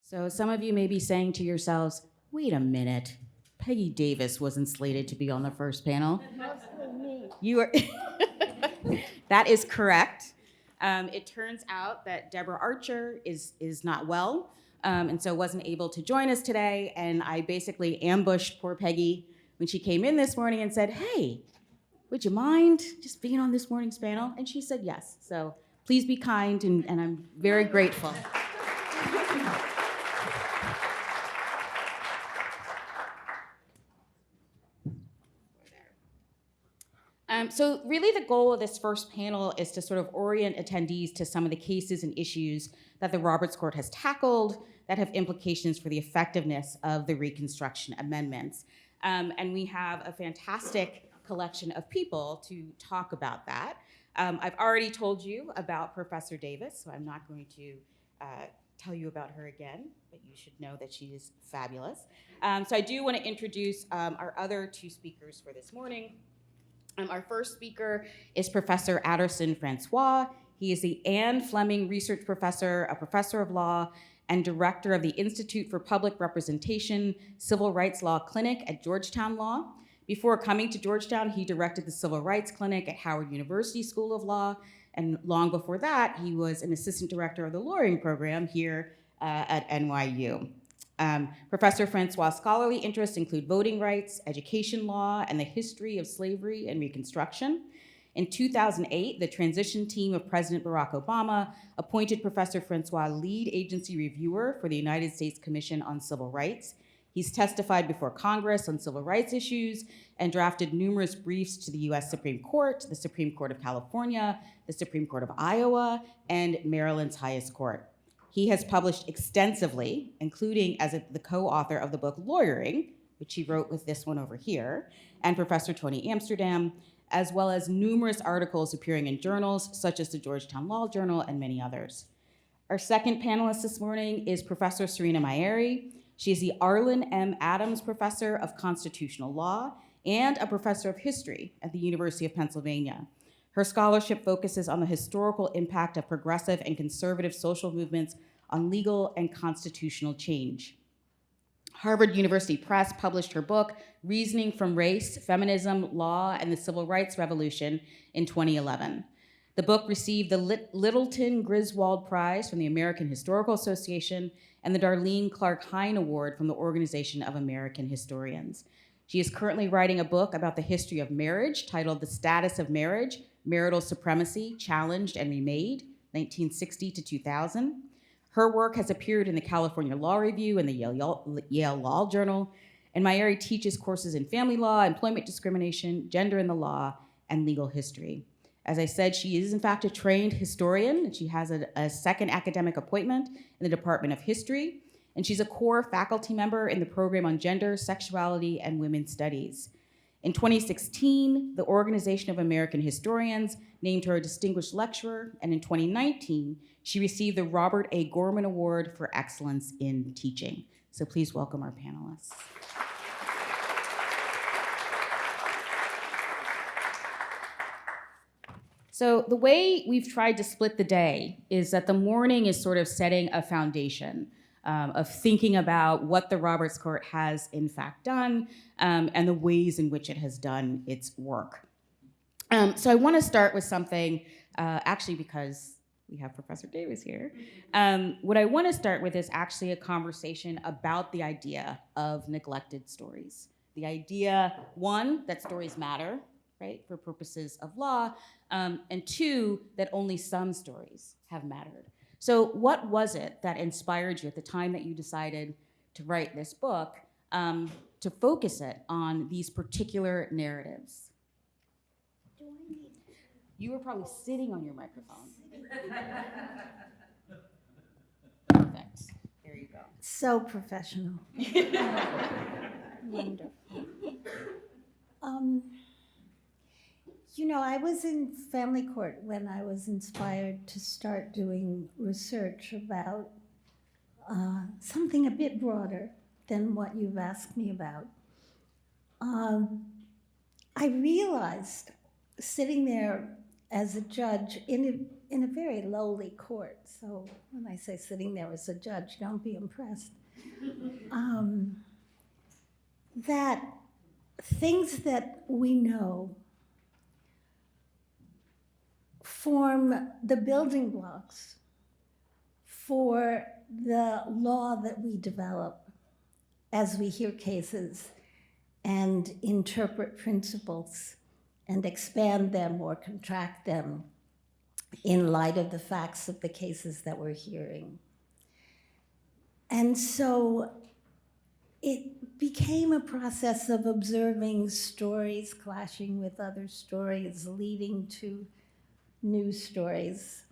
So some of you may be saying to yourselves, wait a minute, Peggy Davis wasn't slated to be on the first panel. You are. That is correct. It turns out that Deborah Archer is not well, and so wasn't able to join us today. And I basically ambushed poor Peggy when she came in this morning and said, hey, would you mind just being on this morning's panel? And she said yes. So please be kind, and I'm very grateful. So really the goal of this first panel is to sort of orient attendees to some of the cases and issues that the Roberts Court has tackled that have implications for the effectiveness of the Reconstruction Amendments. And we have a fantastic collection of people to talk about that. I've already told you about Professor Davis, so I'm not going to tell you about her again, but you should know that she is fabulous. So I do want to introduce our other two speakers for this morning. Our first speaker is Professor Adderson Francois. He is the Anne Fleming Research Professor, a professor of law, and director of the Institute for Public Representation Civil Rights Law Clinic at Georgetown Law. Before coming to Georgetown, he directed the Civil Rights Clinic at Howard University School of Law, and long before that, he was an assistant director of the lawyering program here at NYU. Professor Francois' scholarly interests include voting rights, education law, and the history of slavery and Reconstruction. In 2008, the transition team of President Barack Obama appointed Professor Francois lead agency reviewer for the United States Commission on Civil Rights. He's testified before Congress on civil rights issues and drafted numerous briefs to the US Supreme Court, the Supreme Court of California, the Supreme Court of Iowa, and Maryland's highest court. He has published extensively, including as the co-author of the book Lawyering, which he wrote with this one over here, and Professor Tony Amsterdam, as well as numerous articles appearing in journals such as the Georgetown Law Journal and many others. Our second panelist this morning is Professor Serena Mayeri. She is the Arlen M. Adams Professor of Constitutional Law and a professor of history at the University of Pennsylvania. Her scholarship focuses on the historical impact of progressive and conservative social movements on legal and constitutional change. Harvard University Press published her book, Reasoning from Race, Feminism, Law, and the Civil Rights Revolution in 2011. The book received the Littleton Griswold Prize from the American Historical Association and the Darlene Clark Hine Award from the Organization of American Historians. She is currently writing a book about the history of marriage titled The Status of Marriage, Marital Supremacy, Challenged and Remade, 1960 to 2000. Her work has appeared in the California Law Review and the Yale Law Journal, and Mayeri teaches courses in family law, employment discrimination, gender in the law, and legal history. As I said, she is in fact a trained historian, and she has a second academic appointment in the Department of History, and she's a core faculty member in the program on gender, sexuality, and women's studies. In 2016, the Organization of American Historians named her a distinguished lecturer, and in 2019, she received the Robert A. Gorman Award for Excellence in Teaching. So please welcome our panelists. So the way we've tried to split the day is that the morning is sort of setting a foundation of thinking about what the Roberts Court has in fact done and the ways in which it has done its work. So I want to start with something, actually because we have Professor Davis here. What I want to start with is actually a conversation about the idea of neglected stories. The idea, one, that stories matter, right, for purposes of law, and two, that only some stories have mattered. So what was it that inspired you at the time that you decided to write this book, to focus it on these particular narratives? You were probably sitting on your microphone. Perfect. There you go. So professional. Wonderful. I was in family court when I was inspired to start doing research about something a bit broader than what you've asked me about. I realized sitting there as a judge in a very lowly court. So when I say sitting there as a judge, don't be impressed. That things that we know form the building blocks for the law that we develop as we hear cases and interpret principles and expand them or contract them in light of the facts of the cases that we're hearing. And so it became a process of observing stories clashing with other stories, leading to new stories.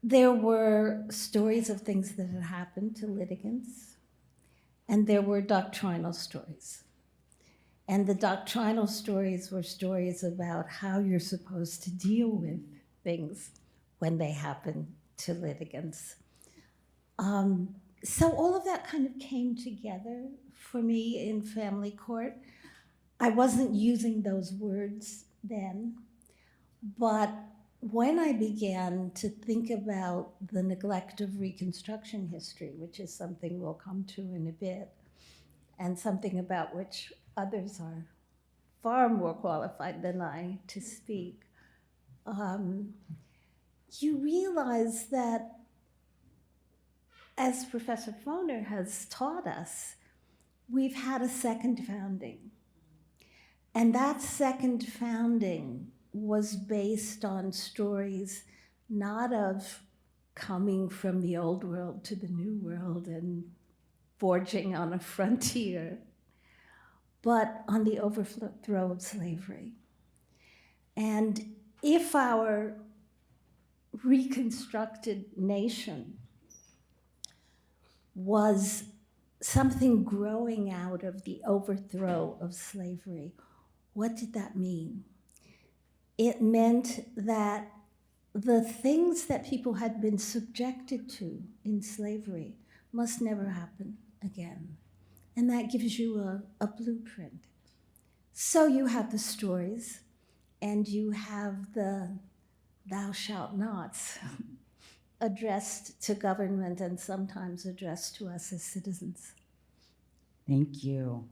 There were stories of things that had happened to litigants, and there were doctrinal stories. And the doctrinal stories were stories about how you're supposed to deal with things when they happen to litigants. So all of that kind of came together for me in family court. I wasn't using those words then, but when I began to think about the neglect of Reconstruction history, which is something we'll come to in a bit, and something about which others are far more qualified than I to speak, you realize that, as Professor Foner has taught us, we've had a second founding. And that second founding was based on stories not of coming from the old world to the new world and forging on a frontier, but on the overthrow of slavery. And if our reconstructed nation was something growing out of the overthrow of slavery, what did that mean? It meant that the things that people had been subjected to in slavery must never happen again. And that gives you a blueprint. So you have the stories, and you have the thou shalt nots addressed to government and sometimes addressed to us as citizens. Thank you.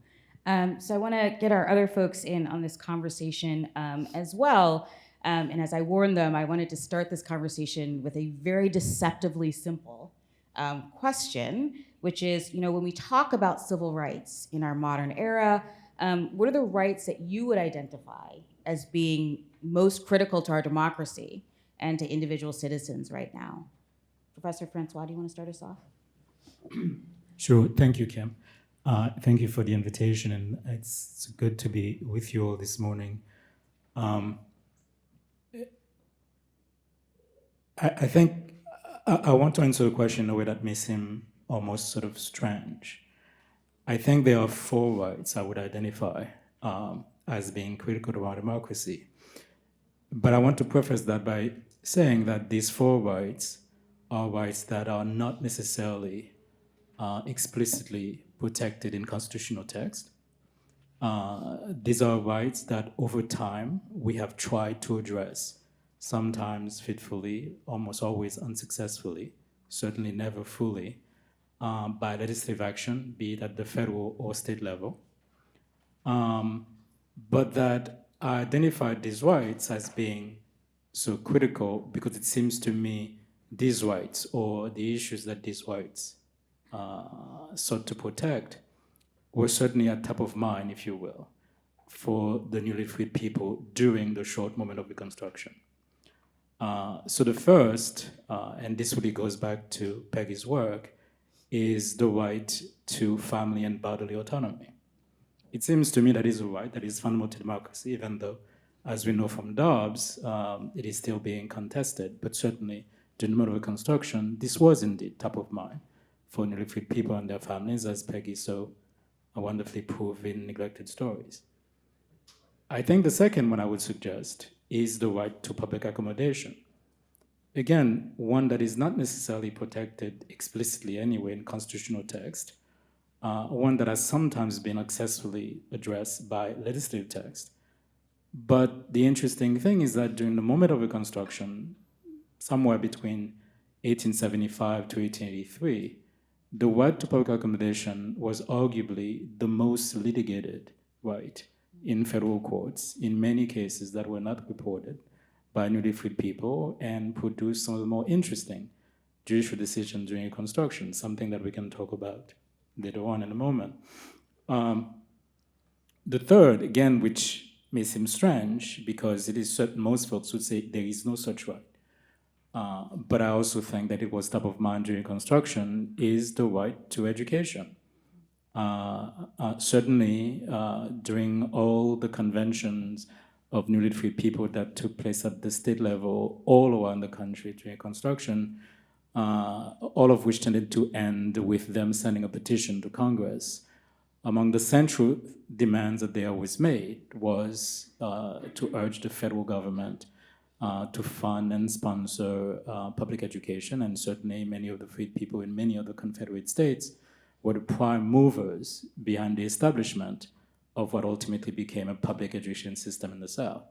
So I want to get our other folks in on this conversation as well. And as I warned them, I wanted to start this conversation with a very deceptively simple question, which is, when we talk about civil rights in our modern era, what are the rights that you would identify as being most critical to our democracy and to individual citizens right now? Professor Francois, do you want to start us off? Sure. Thank you, Kim. Thank you for the invitation, and it's good to be with you all this morning. I think I want to answer the question in a way that may seem almost sort of strange. I think there are 4 rights I would identify as being critical to our democracy. But I want to preface that by saying that these 4 rights are rights that are not necessarily explicitly protected in constitutional text. These are rights that over time we have tried to address, sometimes fitfully, almost always unsuccessfully, certainly never fully, by legislative action, be it at the federal or state level. But that I identified these rights as being so critical because it seems to me these rights, or the issues that these rights sought to protect, were certainly at top of mind, if you will, for the newly freed people during the short moment of Reconstruction. So the first, and this really goes back to Peggy's work, is the right to family and bodily autonomy. It seems to me that is a right that is fundamental to democracy, even though, as we know from Dobbs, it is still being contested. But certainly, during the moment of Reconstruction, this was indeed top of mind for newly freed people and their families, as Peggy so wonderfully proved in Neglected Stories. I think the second one I would suggest is the right to public accommodation. Again, one that is not necessarily protected explicitly anyway in constitutional text, one that has sometimes been successfully addressed by legislative text, But the interesting thing is that during the moment of Reconstruction, somewhere between 1875 to 1883, the right to public accommodation was arguably the most litigated right in federal courts in many cases that were not reported by newly freed people and produced some of the more interesting judicial decisions during Reconstruction, something that we can talk about later on in a moment. The third, again, which may seem strange because it is certain, most folks would say there is no such right. But I also think that it was top of mind during construction is the right to education. Certainly, during all the conventions of newly freed people that took place at the state level all around the country during construction, all of which tended to end with them sending a petition to Congress. Among the central demands that they always made was to urge the federal government to fund and sponsor public education, and certainly many of the freed people in many of the Confederate states were the prime movers behind the establishment of what ultimately became a public education system in the South.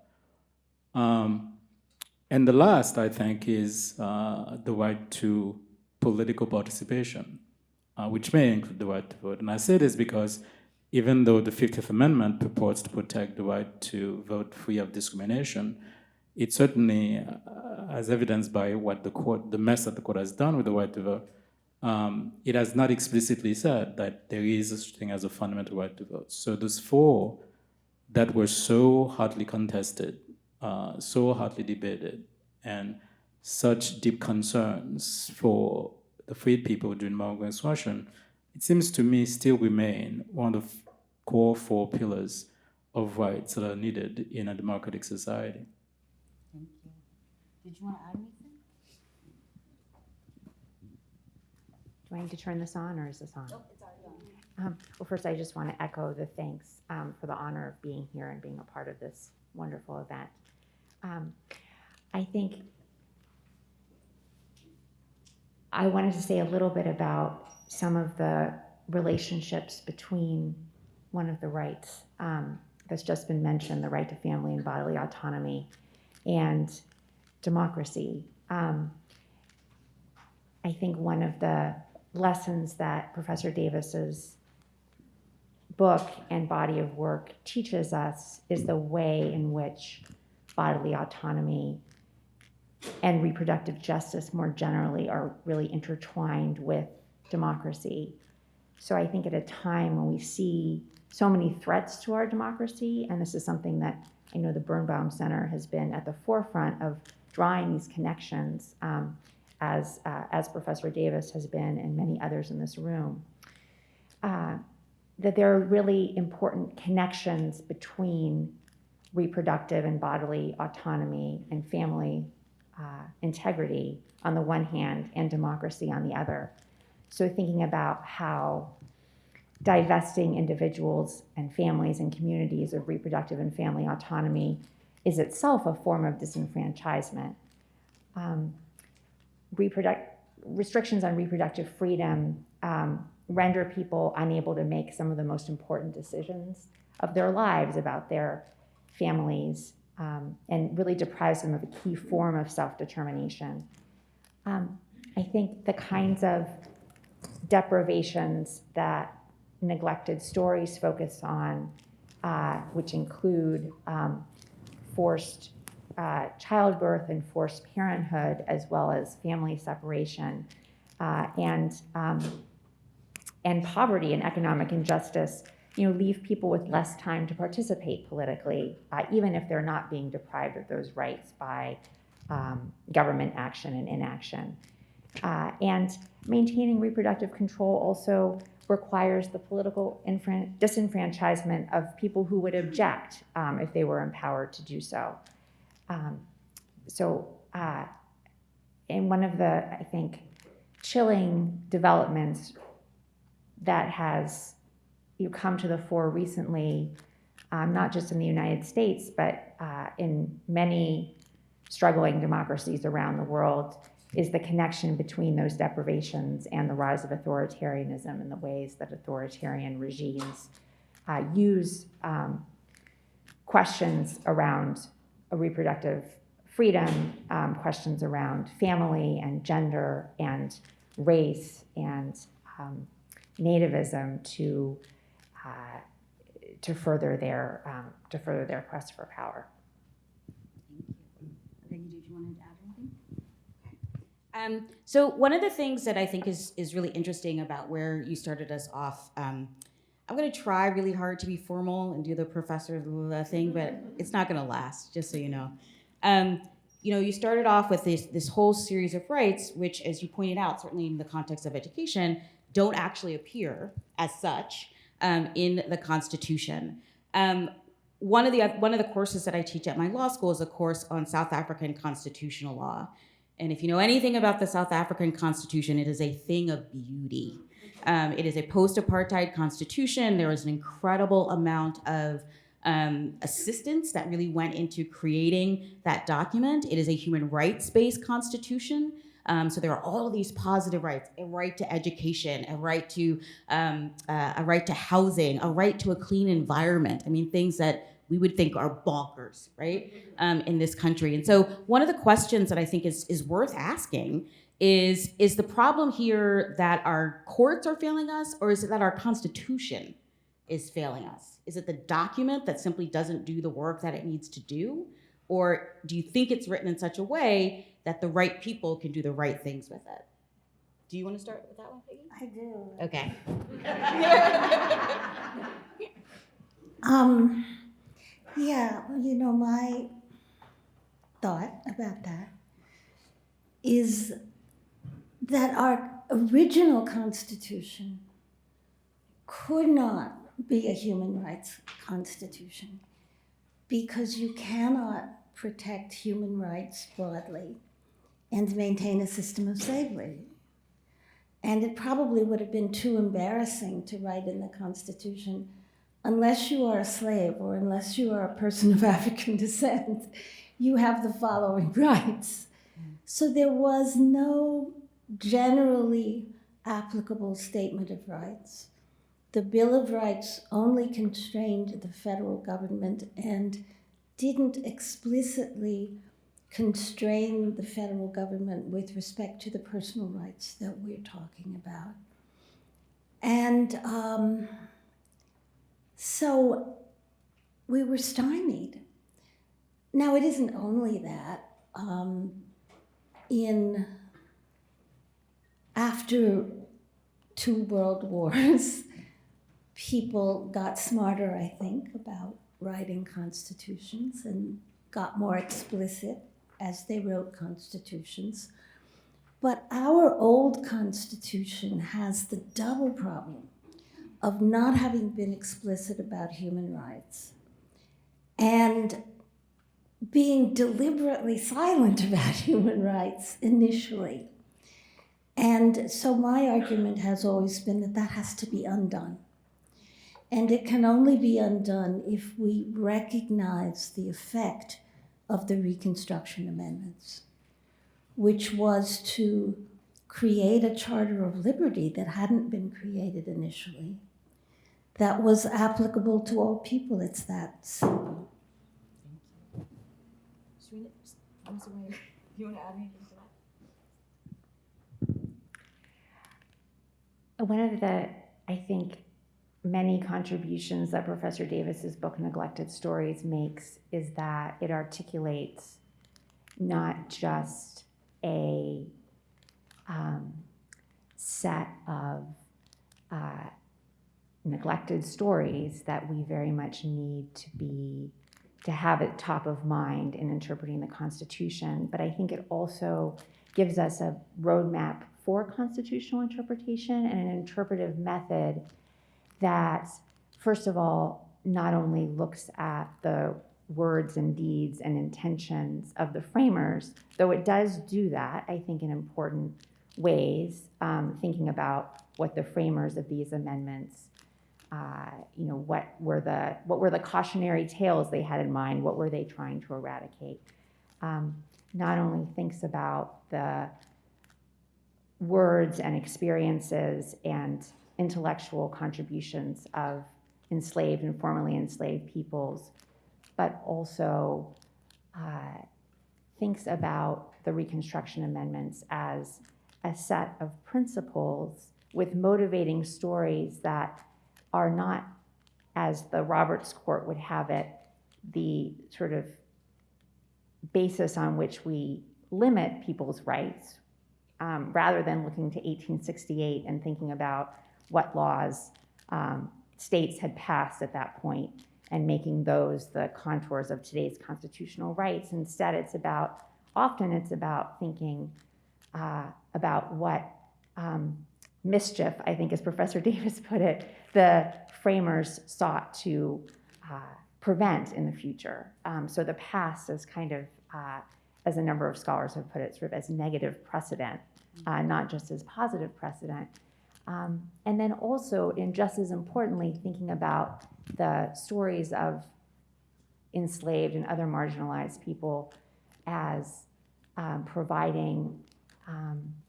And the last, I think, is the right to political participation, which may include the right to vote. And I say this because even though the 50th Amendment purports to protect the right to vote free of discrimination, it certainly, as evidenced by what the mess that the court has done with the right to vote, it has not explicitly said that there is such thing as a fundamental right to vote. So those four that were so hotly contested, so hotly debated, and such deep concerns for the freed people during American Reconstruction, it seems to me still remain one of the core four pillars of rights that are needed in a democratic society. Thank you. Did you want to add anything? Do I need to turn this on, or is this on? Nope, it's already on. Well, first, I just want to echo the thanks for the honor of being here and being a part of this wonderful event. I think I wanted to say a little bit about some of the relationships between one of the rights that's just been mentioned, the right to family and bodily autonomy, and democracy. I think one of the lessons that Professor Davis's book and body of work teaches us is the way in which bodily autonomy and reproductive justice more generally are really intertwined with democracy. So I think at a time when we see so many threats to our democracy, and this is something that I know the Birnbaum Center has been at the forefront of drawing these connections, as Professor Davis has been and many others in this room, that there are really important connections between reproductive and bodily autonomy and family integrity on the one hand and democracy on the other. So thinking about how divesting individuals and families and communities of reproductive and family autonomy is itself a form of disenfranchisement. Restrictions on reproductive freedom render people unable to make some of the most important decisions of their lives about their families, and really deprives them of a key form of self-determination. I think the kinds of deprivations that neglected stories focus on, which include forced childbirth and forced parenthood, as well as family separation, and poverty and economic injustice, leave people with less time to participate politically, even if they're not being deprived of those rights by government action and inaction. And maintaining reproductive control also requires the political disenfranchisement of people who would object if they were empowered to do so. And one of the, I think, chilling developments that has come to the fore recently, not just in the United States, but in many struggling democracies around the world, is the connection between those deprivations and the rise of authoritarianism and the ways that authoritarian regimes use questions around reproductive freedom, questions around family and gender and race and nativism to further their quest for power. Peggy, did you want to add anything? So one of the things that I think is really interesting about where you started us off, I'm going to try really hard to be formal and do the professor thing, but it's not going to last, just so you know. You started off with this whole series of rights, which, as you pointed out, certainly in the context of education, don't actually appear as such in the Constitution. One of the courses that I teach at my law school is a course on South African constitutional law. And if you know anything about the South African Constitution, it is a thing of beauty. It is a post-apartheid constitution. There was an incredible amount of assistance that really went into creating that document. It is a human rights-based constitution. So there are all of these positive rights: a right to education, a right to housing, a right to a clean environment. I mean, things that we would think are bonkers, right, in this country. And so one of the questions that I think is worth asking is the problem here that our courts are failing us, or is it that our Constitution is failing us? Is it the document that simply doesn't do the work that it needs to do? Or do you think it's written in such a way that the right people can do the right things with it? Do you want to start with that one, Peggy? I do. Okay. Yeah, my thought about that is that our original Constitution could not be a human rights constitution because you cannot protect human rights broadly and maintain a system of slavery. And it probably would have been too embarrassing to write in the Constitution, unless you are a slave or unless you are a person of African descent, you have the following rights. So there was no generally applicable statement of rights. The Bill of Rights only constrained the federal government and didn't explicitly constrain the federal government with respect to the personal rights that we're talking about. And so we were stymied. Now, it isn't only that. After 2 world wars, people got smarter, I think, about writing constitutions and got more explicit as they wrote constitutions. But our old Constitution has the double problem of not having been explicit about human rights and being deliberately silent about human rights initially. And so my argument has always been that that has to be undone. And it can only be undone if we recognize the effect of the Reconstruction Amendments, which was to create a Charter of Liberty that hadn't been created initially, that was applicable to all people. It's that simple. You want to add anything to that? One of the, I think, many contributions that Professor Davis's book, Neglected Stories, makes is that it articulates not just a set of neglected stories that we very much need to have at top of mind in interpreting the Constitution, but I think it also gives us a roadmap for constitutional interpretation and an interpretive method that, first of all, not only looks at the words and deeds and intentions of the framers, though it does do that, I think, in important ways, thinking about what the framers of these amendments, what were the cautionary tales they had in mind, what were they trying to eradicate. Not only thinks about the words and experiences and intellectual contributions of enslaved and formerly enslaved peoples, but also thinks about the Reconstruction Amendments as a set of principles with motivating stories that are not, as the Roberts Court would have it, the sort of basis on which we limit people's rights, rather than looking to 1868 and thinking about what laws states had passed at that point and making those the contours of today's constitutional rights. Instead, often it's about thinking about what mischief, I think as Professor Davis put it, the framers sought to prevent in the future. So the past is kind of, as a number of scholars have put it, sort of as negative precedent, not just as positive precedent. And then also, and just as importantly, thinking about the stories of enslaved and other marginalized people as providing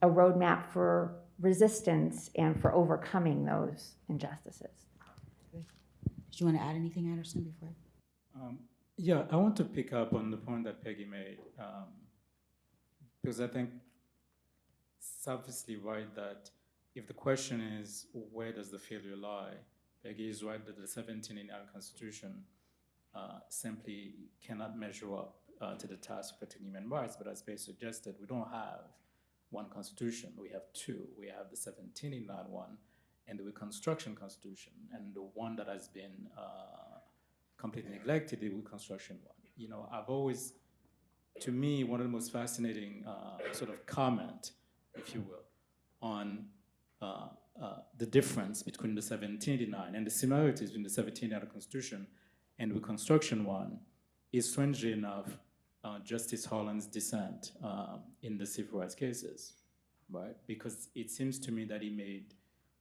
a roadmap for resistance and for overcoming those injustices. Did you want to add anything, Anderson, before? Yeah, I want to pick up on the point that Peggy made, because I think it's obviously right that if the question is where does the failure lie, Peggy is right that the 1789 Constitution simply cannot measure up to the task of protecting human rights, but as Peggy suggested, we don't have one constitution, we have two. We have the 1789 one and the Reconstruction Constitution, and the one that has been completely neglected, the Reconstruction one. You know, I've always, to me, one of the most fascinating sort of comment, if you will, on the difference between the 1789 and the similarities between the 1789 Constitution and the Reconstruction one is, strangely enough, Justice Harlan's dissent in the civil rights cases, right? Because it seems to me that he made,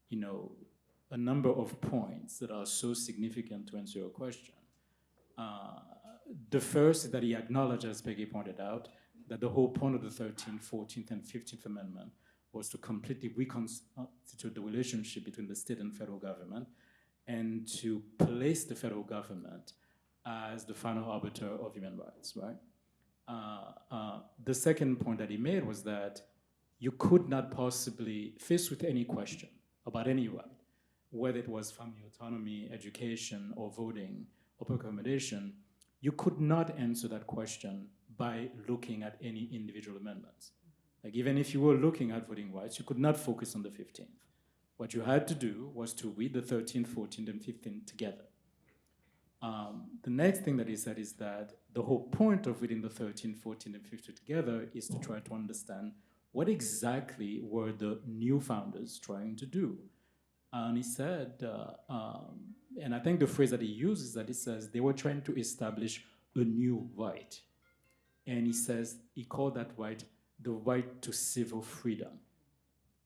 you know, a number of points that are so significant to answer your question. The first is that he acknowledged, as Peggy pointed out, that the whole point of the 13th, 14th, and 15th Amendment was to completely reconstitute the relationship between the state and federal government and to place the federal government as the final arbiter of human rights, right? The second point that he made was that you could not possibly, faced with any question about any right, whether it was family autonomy, education, or voting, or accommodation, you could not answer that question by looking at any individual amendments. Like, even if you were looking at voting rights, you could not focus on the 15th. What you had to do was to read the 13th, 14th, and 15th together. The next thing that he said is that the whole point of reading the 13th, 14th, and 15th together is to try to understand what exactly were the new founders trying to do. And he said, and I think the phrase that he uses is that he says they were trying to establish a new right. And he says, he called that right the right to civil freedom.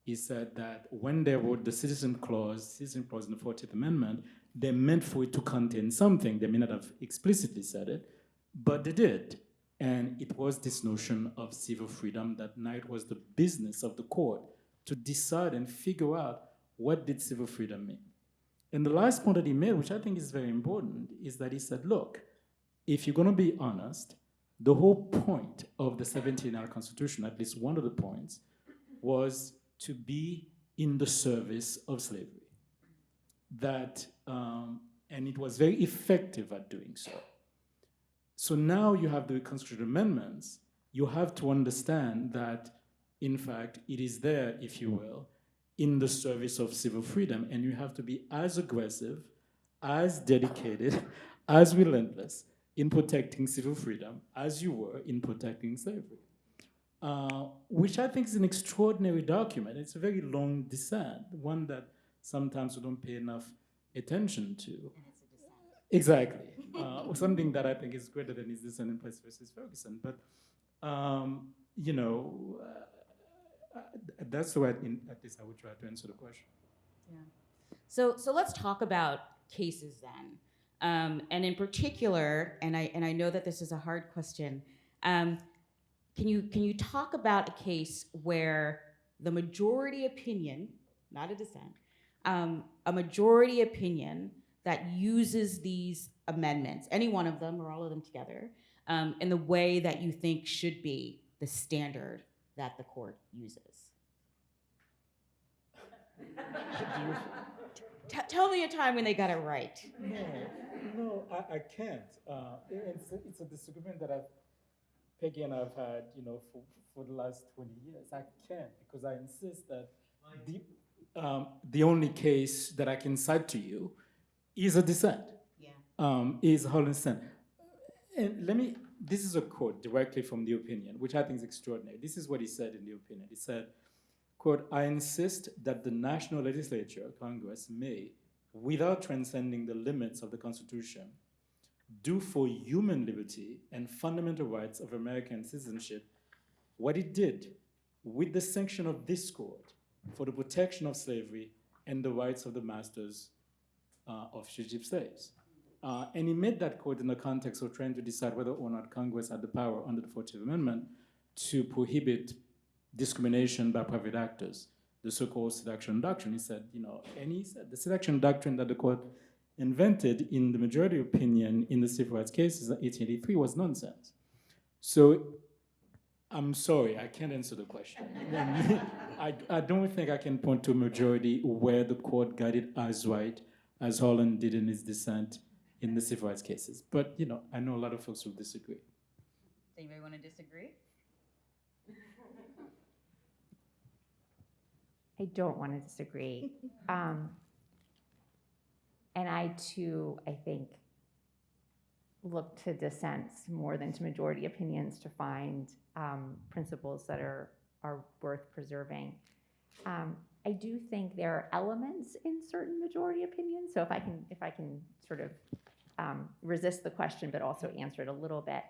He said that when they wrote the Citizen Clause in the 14th Amendment, they meant for it to contain something. They may not have explicitly said it, but they did. And it was this notion of civil freedom that now it was the business of the court to decide and figure out what did civil freedom mean. And the last point that he made, which I think is very important, is that he said, look, if you're going to be honest, the whole point of the 1789 Constitution, at least one of the points, was to be in the service of slavery. That, and it was very effective at doing so. So now you have the Reconstruction Amendments, you have to understand that, in fact, it is there, if you will, in the service of civil freedom, and you have to be as aggressive, as dedicated, as relentless in protecting civil freedom as you were in protecting slavery. Which I think is an extraordinary document. It's a very long dissent, one that sometimes we don't pay enough attention to. And it's a dissent. Exactly. Something that I think is greater than his dissent in Place versus Ferguson. But, you know, that's the way, at least I would try to answer the question. Yeah. So let's talk about cases then. And in particular, and I know that this is a hard question, can you talk about a case where the majority opinion, not a dissent, a majority opinion that uses these amendments, any one of them or all of them together, in the way that you think should be the standard that the court uses? Tell me a time when they got it right. No, I can't. It's a disagreement that Peggy and I've had, for the last 20 years. I can't, because I insist that the only case that I can cite to you is a dissent. Yeah. Is Holland's dissent. And this is a quote directly from the opinion, which I think is extraordinary. This is what he said in the opinion. He said, quote, "I insist that the national legislature, Congress, may, without transcending the limits of the Constitution, do for human liberty and fundamental rights of American citizenship what it did with the sanction of this court for the protection of slavery and the rights of the masters of fugitive slaves." And he made that quote in the context of trying to decide whether or not Congress had the power under the 14th Amendment to prohibit discrimination by private actors, the so-called selection doctrine. He said, and he said the selection doctrine that the court invented in the majority opinion in the civil rights cases in 1883 was nonsense. So I'm sorry, I can't answer the question. I don't think I can point to a majority where the court got it as right as Holland did in his dissent in the civil rights cases. But, I know a lot of folks will disagree. Does anybody want to disagree? I don't want to disagree. And I, too, I think, look to dissents more than to majority opinions to find principles that are worth preserving. I do think there are elements in certain majority opinions. So if I can sort of resist the question, but also answer it a little bit.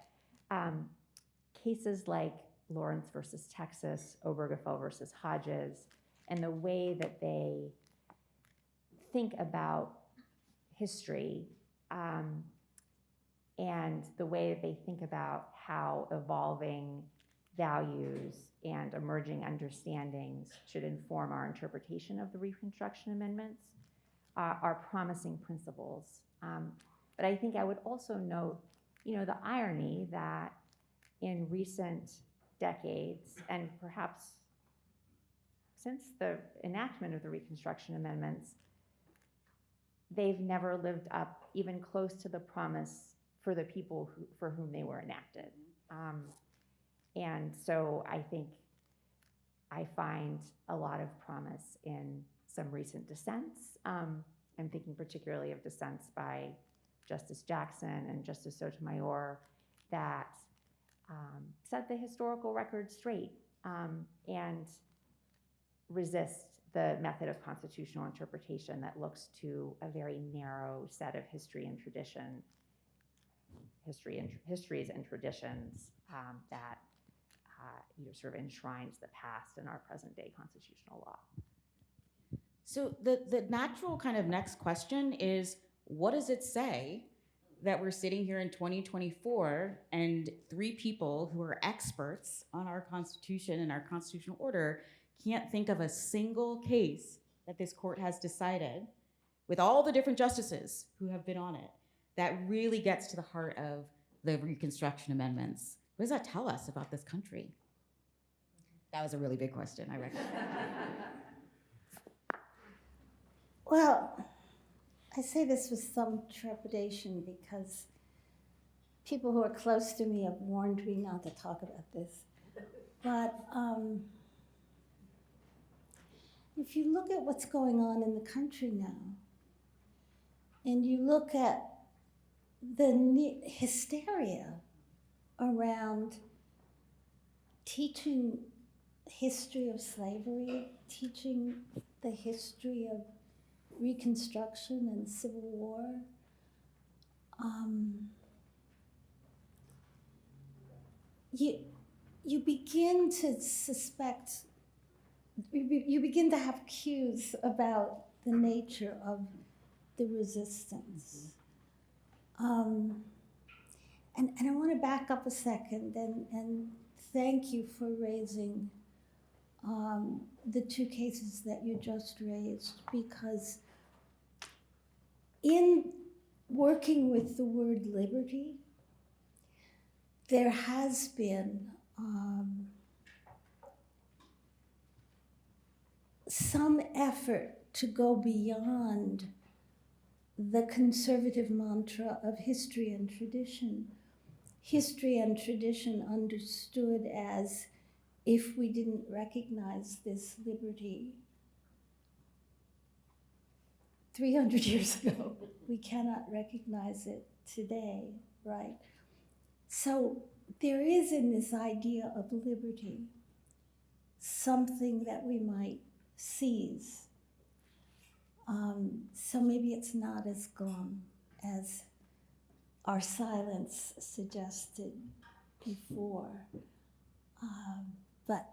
Cases like Lawrence versus Texas, Obergefell versus Hodges, and the way that they think about history and the way that they think about how evolving values and emerging understandings should inform our interpretation of the Reconstruction Amendments are promising principles. But I think I would also note, the irony that in recent decades, and perhaps since the enactment of the Reconstruction Amendments, they've never lived up even close to the promise for the people for whom they were enacted. And so I think I find a lot of promise in some recent dissents. I'm thinking particularly of dissents by Justice Jackson and Justice Sotomayor that set the historical record straight and resist the method of constitutional interpretation that looks to a very narrow set of histories and traditions that sort of enshrines the past in our present day constitutional law. So the natural kind of next question is, what does it say that we're sitting here in 2024 and three people who are experts on our Constitution and our constitutional order can't think of a single case that this court has decided, with all the different justices who have been on it, that really gets to the heart of the Reconstruction Amendments? What does that tell us about this country? That was a really big question, I reckon. Well, I say this with some trepidation because people who are close to me have warned me not to talk about this. But if you look at what's going on in the country now, and you look at the hysteria around teaching history of slavery, teaching the history of Reconstruction and Civil War, you begin to suspect, you begin to have cues about the nature of the resistance. And I want to back up a second and thank you for raising the two cases that you just raised, because in working with the word liberty, there has been some effort to go beyond the conservative mantra of history and tradition. History and tradition understood as, if we didn't recognize this liberty 300 years ago, we cannot recognize it today, right? So there is in this idea of liberty something that we might seize. So maybe it's not as glum as our silence suggested before. But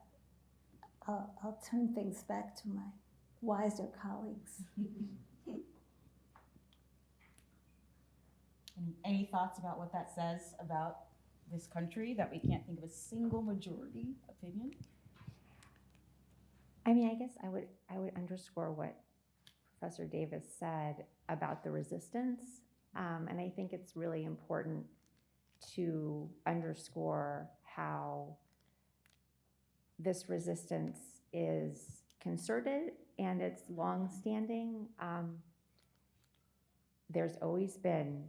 I'll turn things back to my wiser colleagues. Any thoughts about what that says about this country, that we can't think of a single majority opinion? I mean, I guess I would underscore what Professor Davis said about the resistance, and I think it's really important to underscore how this resistance is concerted and it's long-standing. There's always been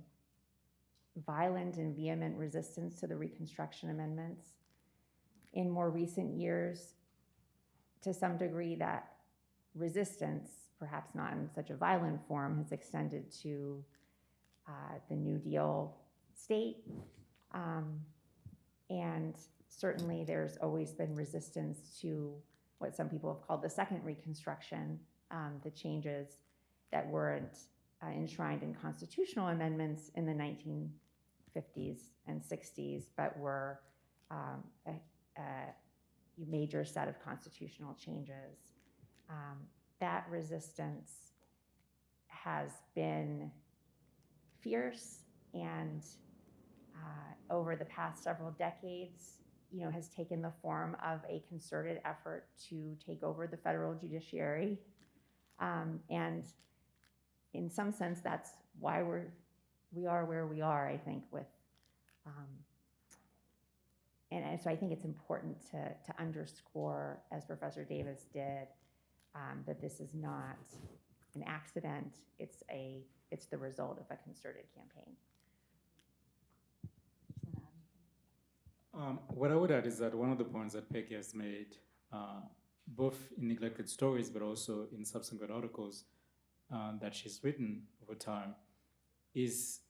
violent and vehement resistance to the Reconstruction Amendments. In more recent years, to some degree, that resistance, perhaps not in such a violent form, has extended to the New Deal state. And certainly there's always been resistance to what some people have called the second Reconstruction, the changes that weren't enshrined in constitutional amendments in the 1950s and 60s, but were a major set of constitutional changes. That resistance has been fierce, and over the past several decades, has taken the form of a concerted effort to take over the federal judiciary. And in some sense, that's why we are where we are, I think, with, and so I think it's important to underscore, as Professor Davis did, that this is not an accident. It's the result of a concerted campaign. What I would add is that one of the points that Peggy has made, both in Neglected Stories, but also in subsequent articles that she's written over time, is,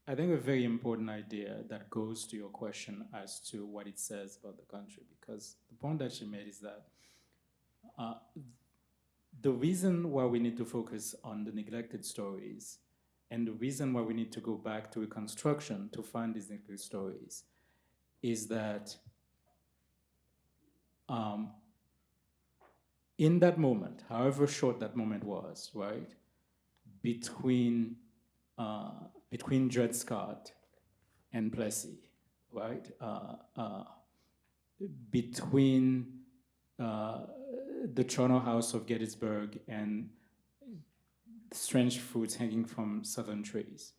I think, a very important idea that goes to your question as to what it says about the country. Because the point that she made is that the reason why we need to focus on the neglected stories, and the reason why we need to go back to Reconstruction to find these neglected stories, is that in that moment, however short that moment was, right, between Dred Scott and Plessy, right, between the charnel house of Gettysburg and strange fruits hanging from southern trees,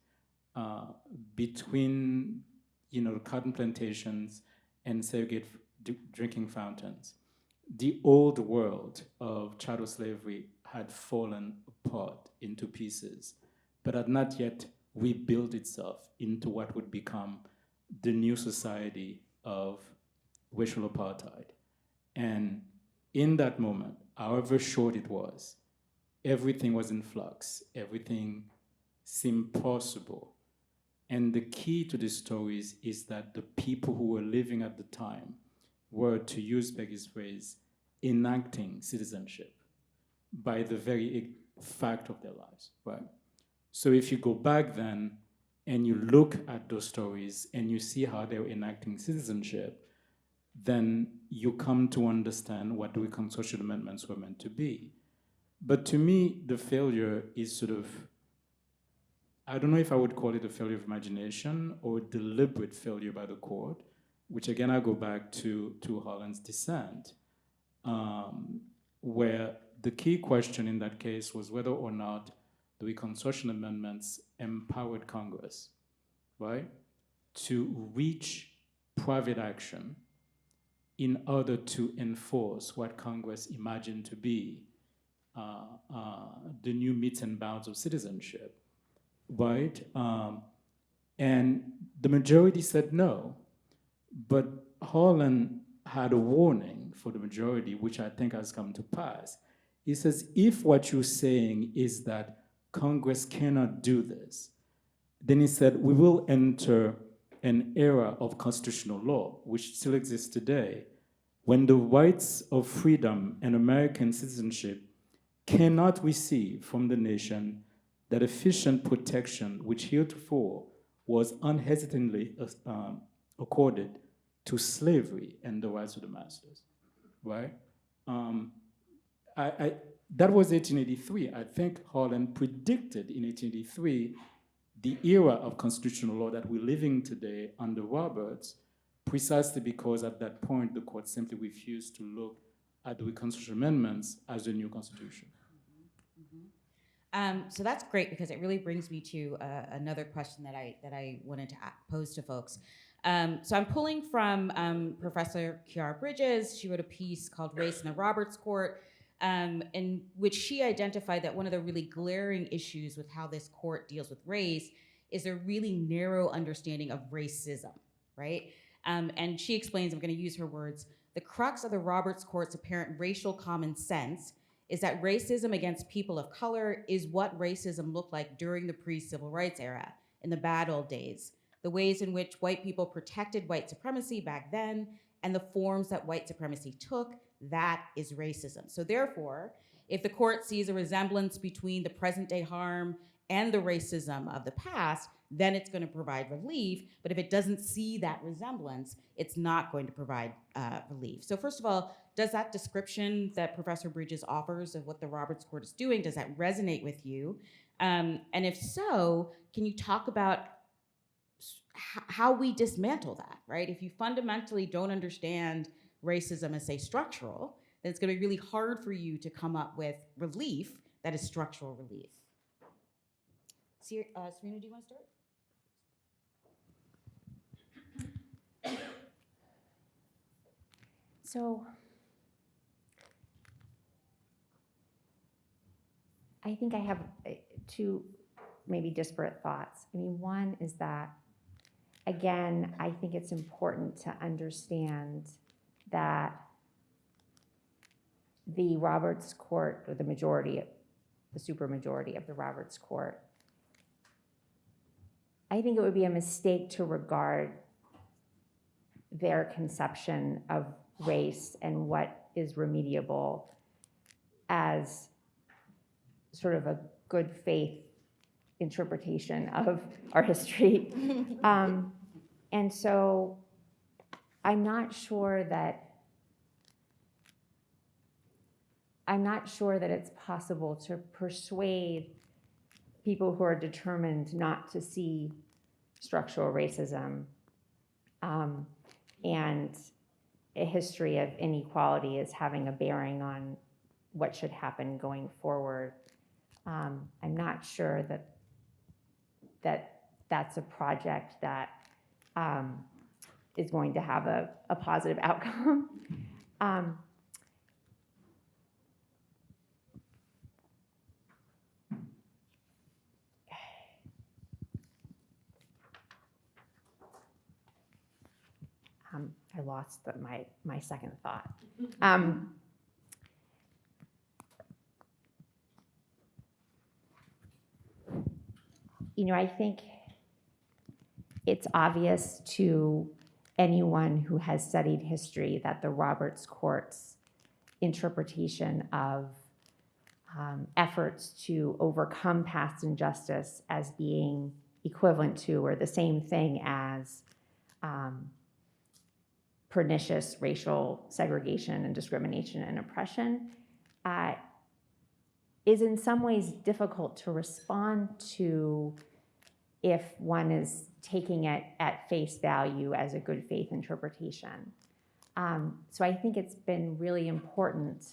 between the cotton plantations and segregated drinking fountains. The old world of chattel slavery had fallen apart into pieces, but had not yet rebuilt itself into what would become the new society of racial apartheid. And in that moment, however short it was, everything was in flux, everything seemed possible. And the key to these stories is that the people who were living at the time were, to use Peggy's phrase, enacting citizenship by the very fact of their lives, right? So if you go back then and you look at those stories and you see how they were enacting citizenship, then you come to understand what the Reconstruction Amendments were meant to be. But to me, the failure is sort of, I don't know if I would call it a failure of imagination or a deliberate failure by the court, which again, I go back to Holland's dissent, where the key question in that case was whether or not the Reconstruction Amendments empowered Congress, right, to reach private action in order to enforce what Congress imagined to be the new metes and bounds of citizenship, right? And the majority said no, but Holland had a warning for the majority, which I think has come to pass. He says, if what you're saying is that Congress cannot do this, then he said, we will enter an era of constitutional law, which still exists today, when the rights of freedom and American citizenship cannot receive from the nation that efficient protection which heretofore was unhesitatingly accorded to slavery and the rights of the masters, right? That was 1883. I think Holland predicted in 1883 the era of constitutional law that we're living today under Roberts, precisely because at that point the court simply refused to look at the Reconstruction Amendments as a new constitution. So that's great because it really brings me to another question that I wanted to pose to folks. So I'm pulling from Professor Kiara Bridges. She wrote a piece called Race in the Roberts Court, in which she identified that one of the really glaring issues with how this court deals with race is a really narrow understanding of racism, right? And she explains, I'm going to use her words, the crux of the Roberts Court's apparent racial common sense is that racism against people of color is what racism looked like during the pre-civil rights era, in the bad old days, the ways in which white people protected white supremacy back then, and the forms that white supremacy took, that is racism. So therefore, if the court sees a resemblance between the present day harm and the racism of the past, then it's going to provide relief. But if it doesn't see that resemblance, it's not going to provide relief. So first of all, does that description that Professor Bridges offers of what the Roberts Court is doing, does that resonate with you? And if so, can you talk about how we dismantle that, right? If you fundamentally don't understand racism as, say, structural, then it's going to be really hard for you to come up with relief that is structural relief. Serena, do you want to start? So I think I have two maybe disparate thoughts. I mean, one is that, again, I think it's important to understand that the Roberts Court, or the majority, the supermajority of the Roberts Court, I think it would be a mistake to regard their conception of race and what is remediable as sort of a good faith interpretation of our history. And so I'm not sure that it's possible to persuade people who are determined not to see structural racism and a history of inequality as having a bearing on what should happen going forward. I'm not sure that that's a project that is going to have a positive outcome. I lost my second thought. I think it's obvious to anyone who has studied history that the Roberts Court's interpretation of efforts to overcome past injustice as being equivalent to or the same thing as pernicious racial segregation and discrimination and oppression is in some ways difficult to respond to if one is taking it at face value as a good faith interpretation. So I think it's been really important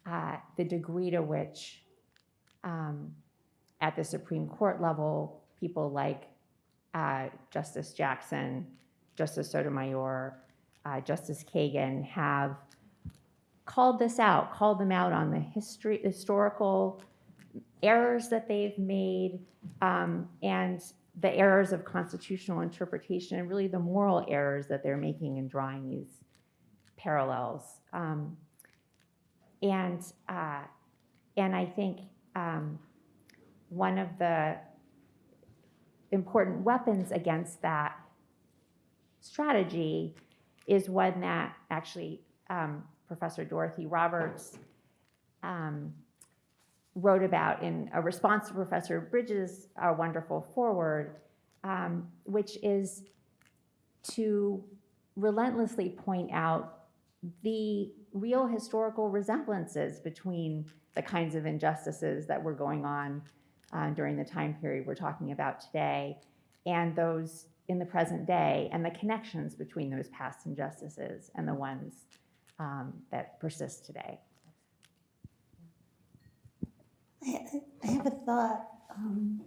the degree to which at the Supreme Court level, people like Justice Jackson, Justice Sotomayor, Justice Kagan have called them out on the historical errors that they've made, and the errors of constitutional interpretation, and really the moral errors that they're making in drawing these parallels. And I think one of the important weapons against that strategy is one that actually Professor Dorothy Roberts wrote about in a response to Professor Bridges' wonderful foreword, which is to relentlessly point out the real historical resemblances between the kinds of injustices that were going on during the time period we're talking about today and those in the present day, and the connections between those past injustices and the ones that persist today. I have a thought, and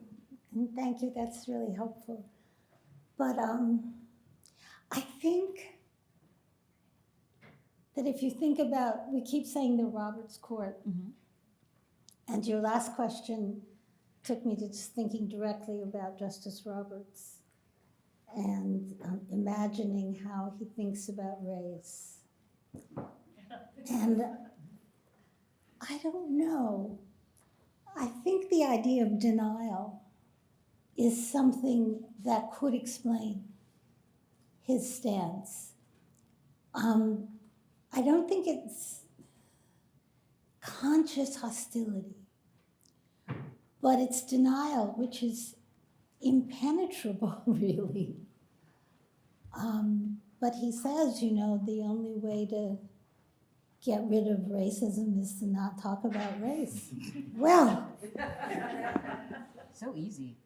thank you, that's really helpful. But I think that if you think about, we keep saying the Roberts Court, and your last question took me to just thinking directly about Justice Roberts and imagining how he thinks about race. And I don't know. I think the idea of denial is something that could explain his stance. I don't think it's conscious hostility, but it's denial, which is impenetrable, really. But he says, you know, the only way to get rid of racism is to not talk about race. Well, So easy.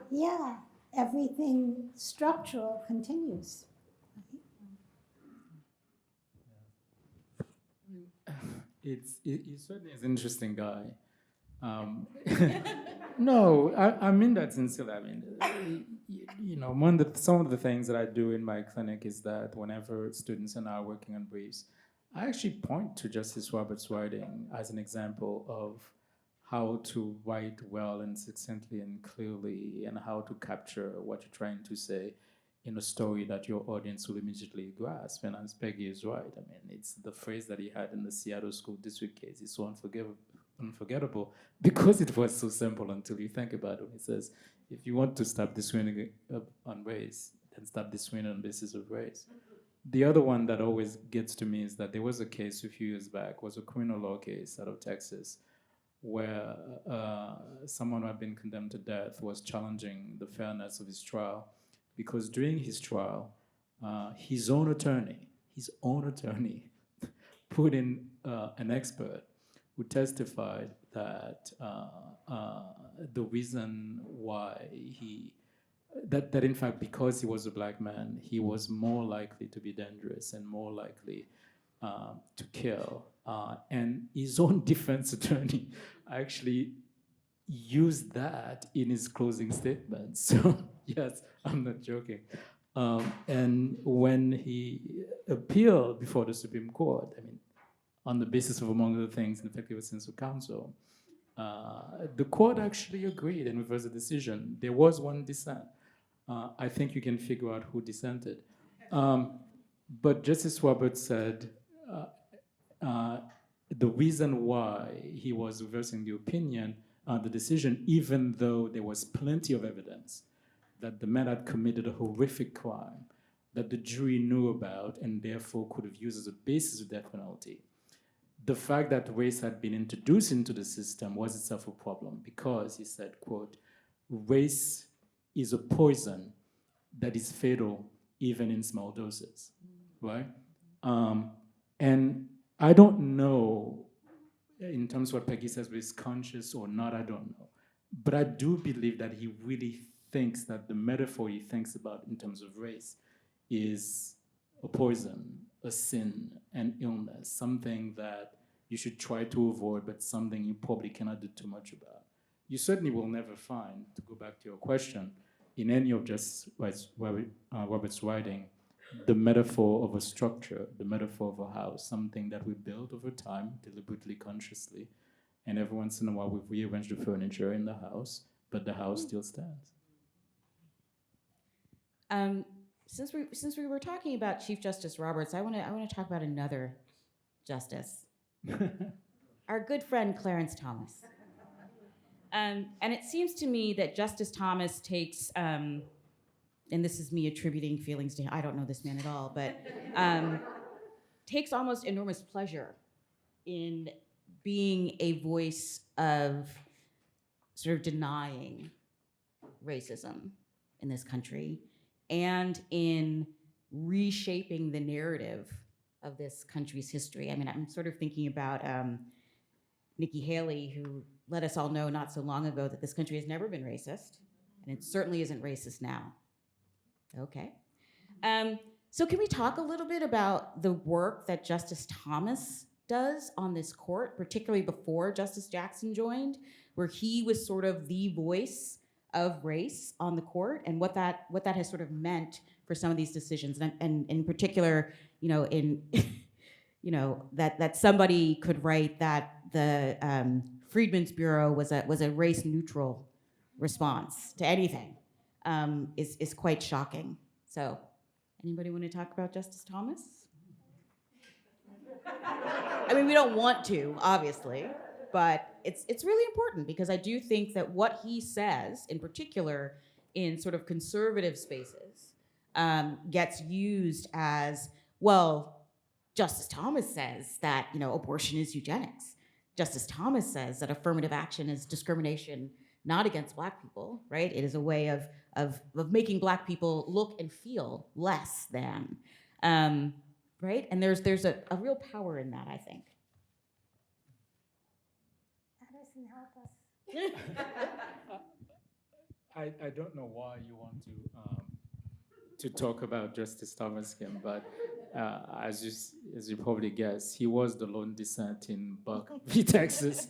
yeah, everything structural continues. He certainly is an interesting guy. No, I mean that sincerely. I mean, you know, some of the things that I do in my clinic is that whenever students and I are working on briefs, I actually point to Justice Roberts' writing as an example of how to write well and succinctly and clearly, and how to capture what you're trying to say in a story that your audience will immediately grasp. And as Peggy is right, I mean, it's the phrase that he had in the Seattle School District case is so unforgettable because it was so simple until you think about it. He says, if you want to stop discriminating on race, then stop discriminating on the basis of race. The other one that always gets to me is that there was a case a few years back, was a criminal law case out of Texas, where someone who had been condemned to death was challenging the fairness of his trial, because during his trial, his own attorney put in an expert who testified that the reason why that in fact, because he was a black man, he was more likely to be dangerous and more likely to kill. And his own defense attorney actually used that in his closing statement. So yes, I'm not joking. And when he appealed before the Supreme Court, I mean, on the basis of, among other things, ineffective assistance of counsel, the court actually agreed and reversed the decision. There was one dissent. I think you can figure out who dissented. But Justice Roberts said the reason why he was reversing the opinion, the decision, even though there was plenty of evidence that the man had committed a horrific crime that the jury knew about and therefore could have used as a basis of death penalty. The fact that race had been introduced into the system was itself a problem because he said, quote, race is a poison that is fatal even in small doses, right? And I don't know, in terms of what Peggy says, whether it's conscious or not, I don't know. But I do believe that he really thinks that the metaphor he thinks about in terms of race is a poison, a sin, an illness, something that you should try to avoid, but something you probably cannot do too much about. you certainly will never find, to go back to your question, in any of Robert's writing, the metaphor of a structure, the metaphor of a house, something that we build over time, deliberately, consciously, and every once in a while we've rearranged the furniture in the house, but the house still stands. Since we were talking about Chief Justice Roberts, I want to talk about another justice, our good friend Clarence Thomas. And it seems to me that Justice Thomas takes, and this is me attributing feelings to him, I don't know this man at all, but takes almost enormous pleasure in being a voice of sort of denying racism in this country and in reshaping the narrative of this country's history. I mean, I'm sort of thinking about Nikki Haley, who let us all know not so long ago that this country has never been racist, and it certainly isn't racist now. Okay. So can we talk a little bit about the work that Justice Thomas does on this court, particularly before Justice Jackson joined, where he was sort of the voice of race on the court, and what that has sort of meant for some of these decisions, and in particular, that somebody could write that the Freedmen's Bureau was a race neutral response to anything is quite shocking. So, anybody want to talk about Justice Thomas? I mean, we don't want to, obviously, but it's really important because I do think that what he says, in particular in sort of conservative spaces, gets used as, well, Justice Thomas says that, abortion is eugenics. Justice Thomas says that affirmative action is discrimination not against Black people, right? It is a way of making Black people look and feel less than, right? And there's a real power in that, I think. Addison, help us. I don't know why you want to talk about Justice Thomas again, but as you probably guess, he was the lone dissent in Buck v. Texas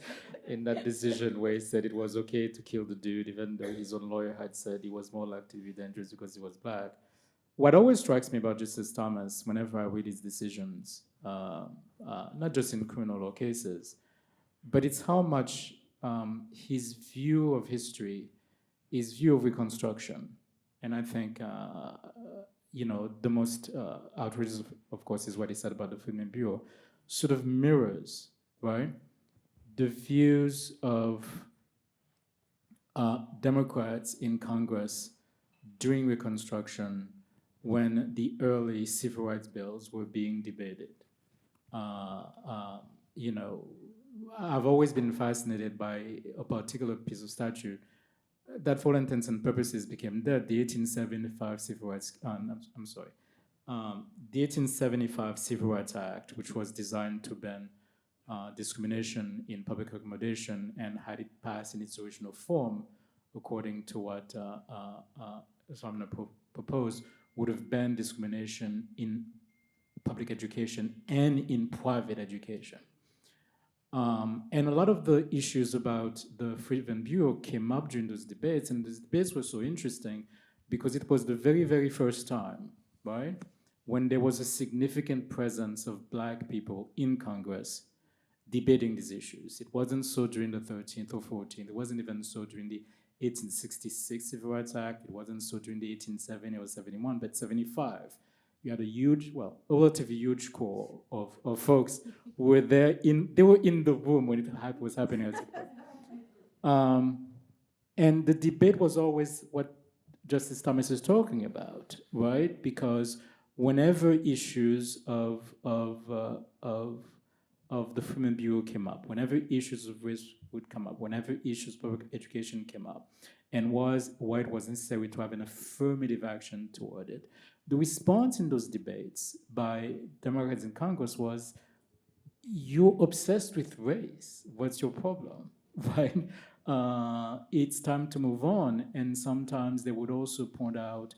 in that decision where he said it was okay to kill the dude, even though his own lawyer had said he was more likely to be dangerous because he was Black. What always strikes me about Justice Thomas, whenever I read his decisions, not just in criminal law cases, but it's how much his view of history, his view of Reconstruction, and I think the most outrageous, of course, is what he said about the Freedmen's Bureau, sort of mirrors, right, the views of Democrats in Congress during Reconstruction when the early civil rights bills were being debated. I've always been fascinated by a particular piece of statute that, for all intents and purposes, became dead. The 1875 Civil Rights. The 1875 Civil Rights Act, which was designed to ban discrimination in public accommodation, and had it passed in its original form, according to what Sumner proposed, would have banned discrimination in public education and in private education. And a lot of the issues about the Freedmen's Bureau came up during those debates, and those debates were so interesting because it was the very, very first time, right, when there was a significant presence of Black people in Congress debating these issues. It wasn't so during the 13th or 14th. It wasn't even so during the 1866 Civil Rights Act. It wasn't so during the 1870 or 71, but 75. You had a relatively huge core of folks who were there. They were in the room when it was happening. And the debate was always what Justice Thomas is talking about, right? Because whenever issues of the Freedmen's Bureau came up, whenever issues of race would come up, whenever issues of public education came up, and why it was necessary to have an affirmative action toward it, the response in those debates by Democrats in Congress was, you're obsessed with race. What's your problem, right? It's time to move on. And sometimes they would also point out,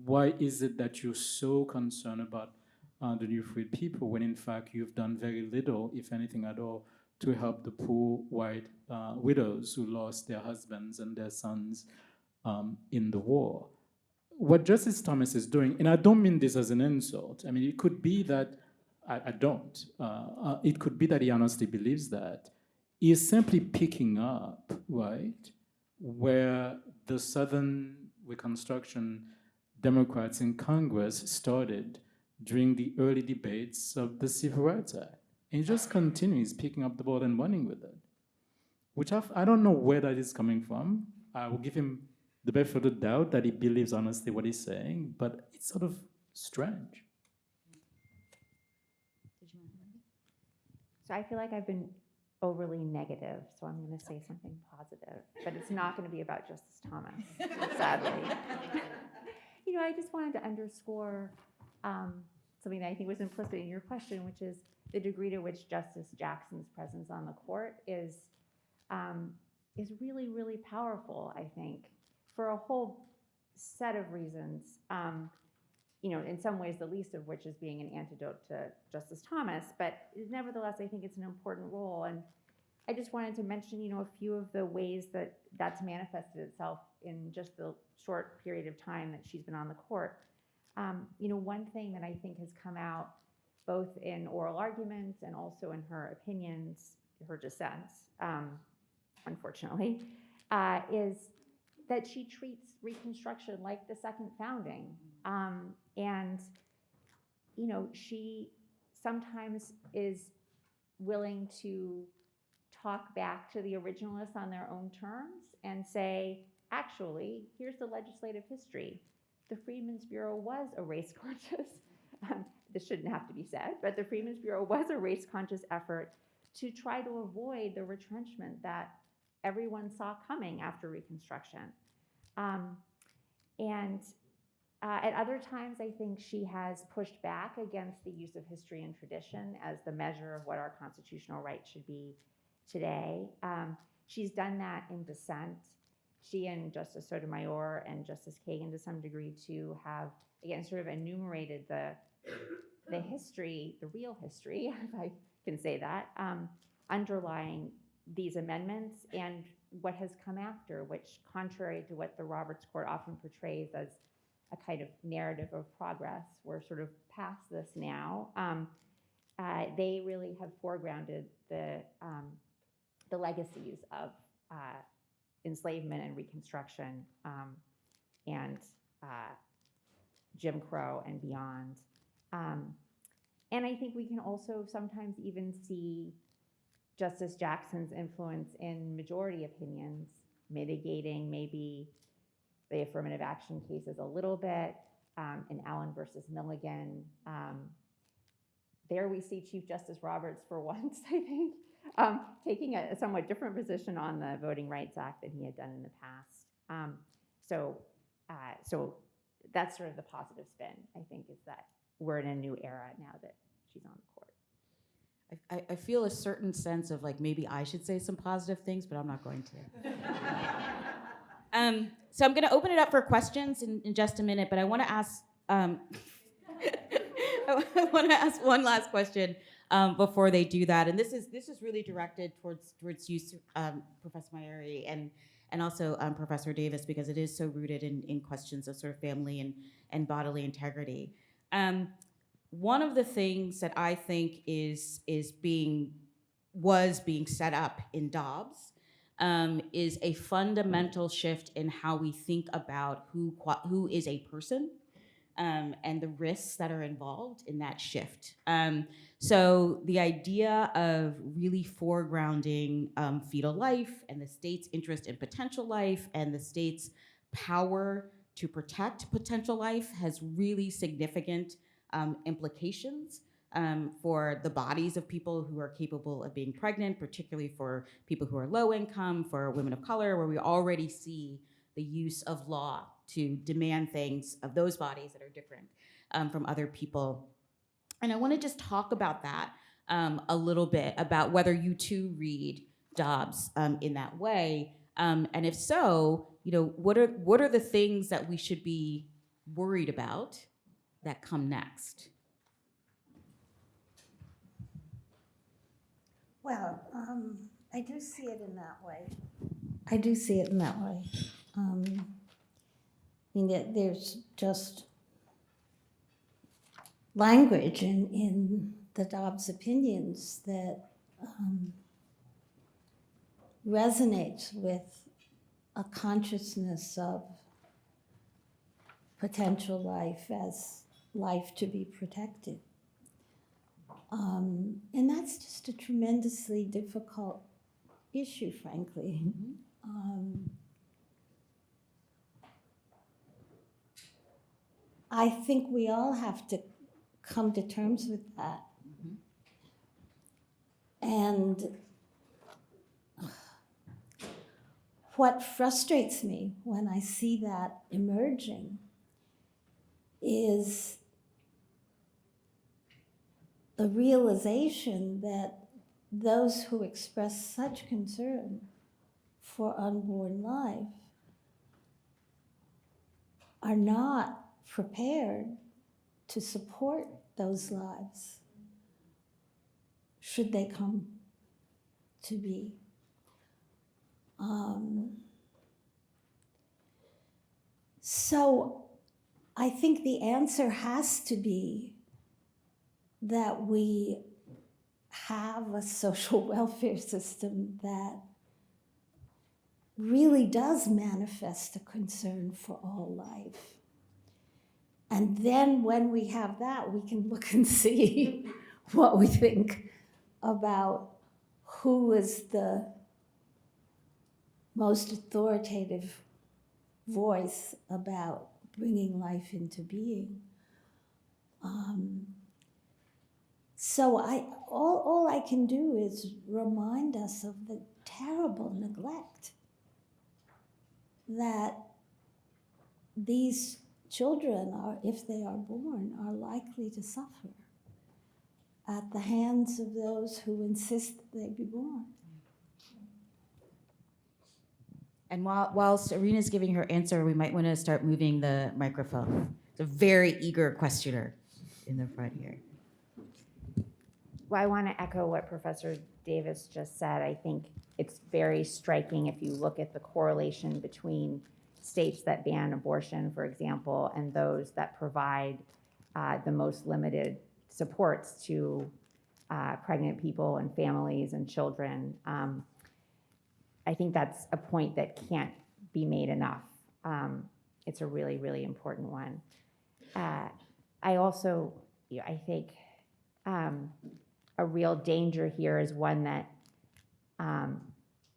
why is it that you're so concerned about the new freed people when in fact you've done very little, if anything at all, to help the poor white widows who lost their husbands and their sons in the war. What Justice Thomas is doing, and I don't mean this as an insult, I mean, it could be that, I don't, it could be that he honestly believes that, he is simply picking up, right, where the Southern Reconstruction Democrats in Congress started during the early debates of the Civil Rights Act. And he just continues picking up the ball and running with it, which I don't know where that is coming from. I will give him the benefit of the doubt that he believes honestly what he's saying, but it's sort of strange. So I feel like I've been overly negative, so I'm going to say something positive, but it's not going to be about Justice Thomas, sadly. I just wanted to underscore something that I think was implicit in your question, which is the degree to which Justice Jackson's presence on the court is really, really powerful, I think, for a whole set of reasons. In some ways, the least of which is being an antidote to Justice Thomas, but nevertheless, I think it's an important role. And I just wanted to mention, a few of the ways that that's manifested itself in just the short period of time that she's been on the court. One thing that I think has come out both in oral arguments and also in her opinions, her dissents, unfortunately, is that she treats Reconstruction like the second founding. And she sometimes is willing to talk back to the originalists on their own terms and say, actually, here's the legislative history. The Freedmen's Bureau was a race-conscious, this shouldn't have to be said, but the Freedmen's Bureau was a race-conscious effort to try to avoid the retrenchment that everyone saw coming after Reconstruction. At other times, I think she has pushed back against the use of history and tradition as the measure of what our constitutional rights should be today. She's done that in dissent. She and Justice Sotomayor and Justice Kagan, to some degree, too, have, again, sort of enumerated the history, the real history, if I can say that, underlying these amendments and what has come after, which, contrary to what the Roberts Court often portrays as a kind of narrative of progress, we're sort of past this now. They really have foregrounded the legacies of enslavement and Reconstruction and Jim Crow and beyond. And I think we can also sometimes even see Justice Jackson's influence in majority opinions, mitigating maybe the affirmative action cases a little bit. In Allen versus Milligan, there we see Chief Justice Roberts for once, I think, taking a somewhat different position on the Voting Rights Act than he had done in the past. So that's sort of the positive spin, I think, is that we're in a new era now that she's on the court. I feel a certain sense of like maybe I should say some positive things, but I'm not going to. So I'm going to open it up for questions in just a minute, but I want to ask I want to ask one last question before they do that, and this is really directed towards you, Professor Mayeri, and also Professor Davis, because it is so rooted in questions of sort of family and bodily integrity. One of the things that I think was being set up in Dobbs is a fundamental shift in how we think about who is a person and the risks that are involved in that shift. So the idea of really foregrounding fetal life and the state's interest in potential life and the state's power to protect potential life has really significant implications for the bodies of people who are capable of being pregnant, particularly for people who are low income, for women of color, where we already see the use of law to demand things of those bodies that are different from other people. And I want to just talk about that a little bit, about whether you too read Dobbs in that way. And if so, what are the things that we should be worried about that come next? Well, I do see it in that way. I do see it in that way. I mean, there's just language in the Dobbs opinions that resonates with a consciousness of potential life as life to be protected. And that's just a tremendously difficult issue, frankly. I think we all have to come to terms with that. And what frustrates me when I see that emerging is the realization that those who express such concern for unborn life are not prepared to support those lives should they come to be. So I think the answer has to be that we have a social welfare system that really does manifest a concern for all life. And then when we have that, we can look and see what we think about who is the most authoritative voice about bringing life into being. So all I can do is remind us of the terrible neglect that these children are, if they are born, are likely to suffer at the hands of those who insist that they be born. And while Serena's giving her answer, we might want to start moving the microphone. It's a very eager questioner in the front here. Well, I want to echo what Professor Davis just said. I think it's very striking if you look at the correlation between states that ban abortion, for example, and those that provide the most limited supports to pregnant people and families and children. I think that's a point that can't be made enough. It's a really, really important one. I also, I think a real danger here is one that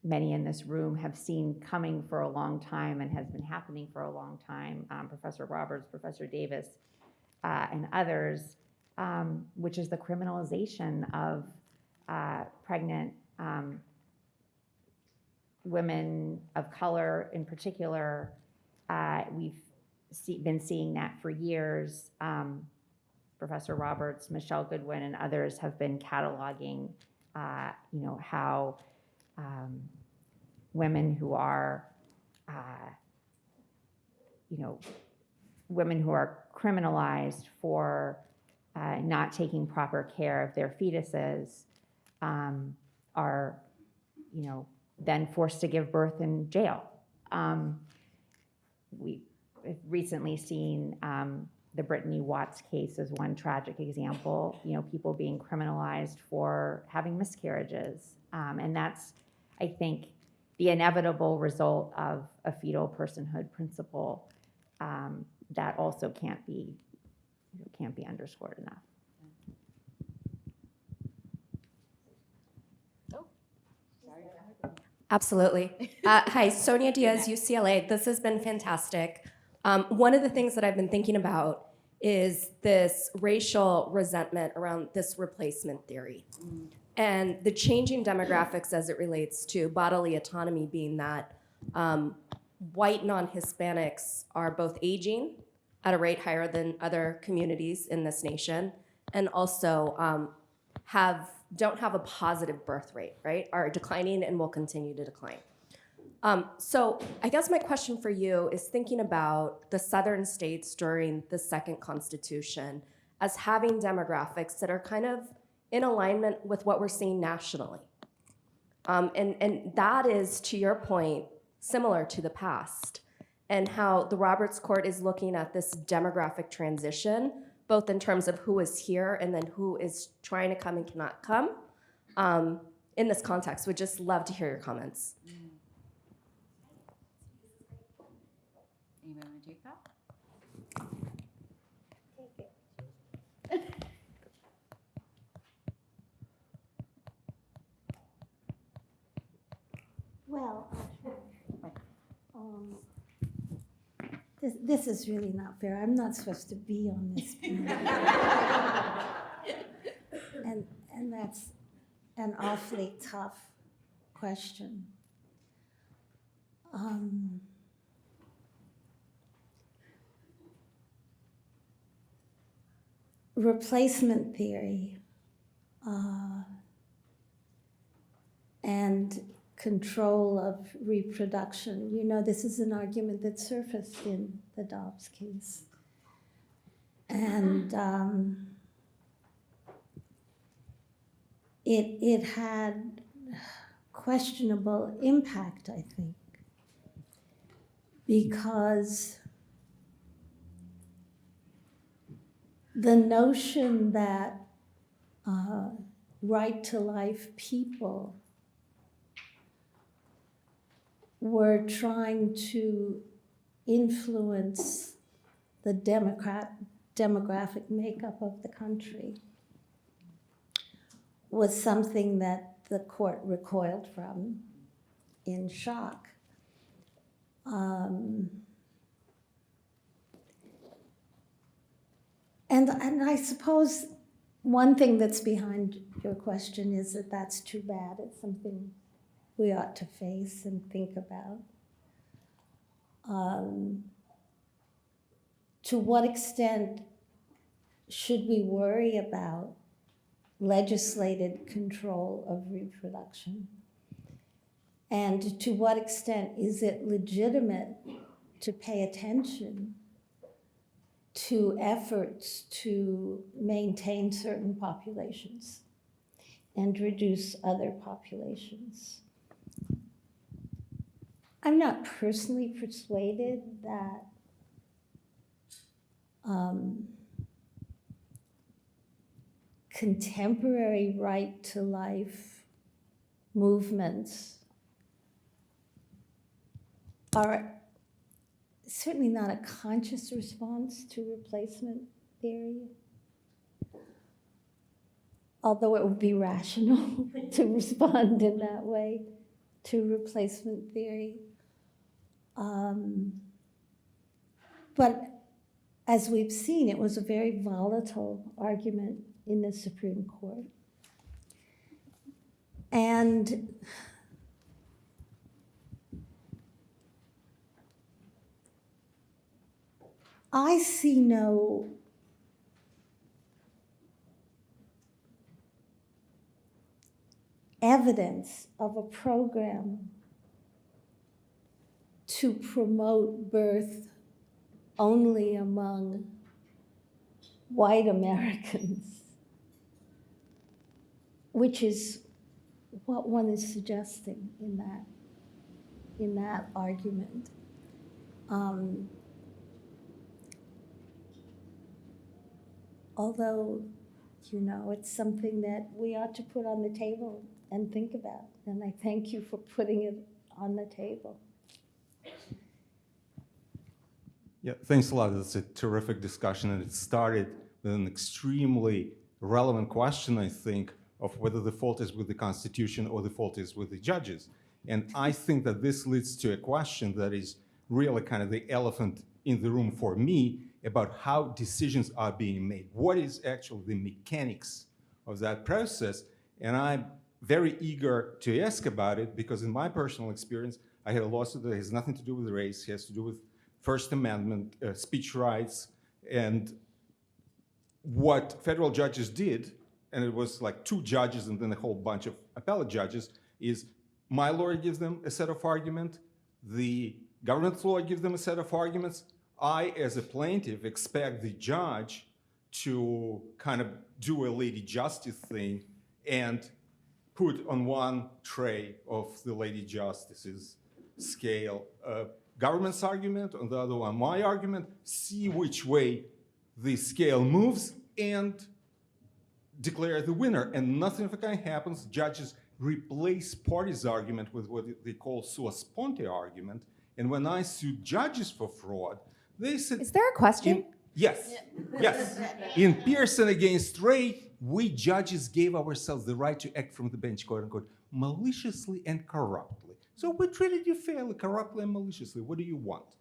many in this room have seen coming for a long time and has been happening for a long time, Professor Roberts, Professor Davis, and others, which is the criminalization of pregnant women of color in particular. We've been seeing that for years. Professor Roberts, Michelle Goodwin, and others have been cataloging, how women who are, women who are criminalized for not taking proper care of their fetuses are, then forced to give birth in jail. We've recently seen the Brittany Watts case as one tragic example, people being criminalized for having miscarriages. And that's, I think, the inevitable result of a fetal personhood principle that also can't be underscored enough. Absolutely. Hi, Sonia Diaz, UCLA. This has been fantastic. One of the things that I've been thinking about is this racial resentment around this replacement theory and the changing demographics as it relates to bodily autonomy, being that white non-Hispanics are both aging at a rate higher than other communities in this nation, and also don't have a positive birth rate, right? Are declining and will continue to decline. So I guess my question for you is thinking about the southern states during the second constitution as having demographics that are kind of in alignment with what we're seeing nationally. And that is, to your point, similar to the past, and how the Roberts Court is looking at this demographic transition, both in terms of who is here and then who is trying to come and cannot come. In this context, would just love to hear your comments. Anybody want to take that? Well, this is really not fair. I'm not supposed to be on this panel. and that's an awfully tough question. Replacement theory and control of reproduction. You know, this is an argument that surfaced in the Dobbs case. And it had questionable impact, I think, because the notion that right-to-life people were trying to influence the demographic makeup of the country was something that the court recoiled from in shock. And I suppose one thing that's behind your question is that that's too bad. It's something we ought to face and think about. To what extent should we worry about legislated control of reproduction? And to what extent is it legitimate to pay attention to efforts to maintain certain populations and reduce other populations? I'm not personally persuaded that contemporary right-to-life movements are certainly not a conscious response to replacement theory, although it would be rational to respond in that way to replacement theory. But as we've seen, it was a very volatile argument in the Supreme Court. And I see no evidence of a program to promote birth only among white Americans, which is what one is suggesting in that argument. Although, you know, it's something that we ought to put on the table and think about. And I thank you for putting it on the table. Yeah, thanks a lot. It's a terrific discussion, and it started with an extremely relevant question, I think, of whether the fault is with the Constitution or the fault is with the judges. And I think that this leads to a question that is really kind of the elephant in the room for me about how decisions are being made. What is actually the mechanics of that process? And I'm very eager to ask about it because in my personal experience, I had a lawsuit that has nothing to do with race, it has to do with First Amendment, speech rights, and what federal judges did, and it was like 2 judges and then a whole bunch of appellate judges, is my lawyer gives them a set of argument, the government's lawyer gives them a set of arguments. I, as a plaintiff, expect the judge to kind of do a lady justice thing and put on one tray of the Lady Justice's scale government's argument, on the other one my argument, see which way the scale moves, and declare the winner. And nothing of the kind happens. Judges replace parties' argument with what they call sua sponte argument. And when I sued judges for fraud, they said... Is there a question? Yes, yes. In Pearson against Ray, we judges gave ourselves the right to act from the bench, quote unquote, maliciously and corruptly. So we treated you fairly, corruptly and maliciously. What do you want?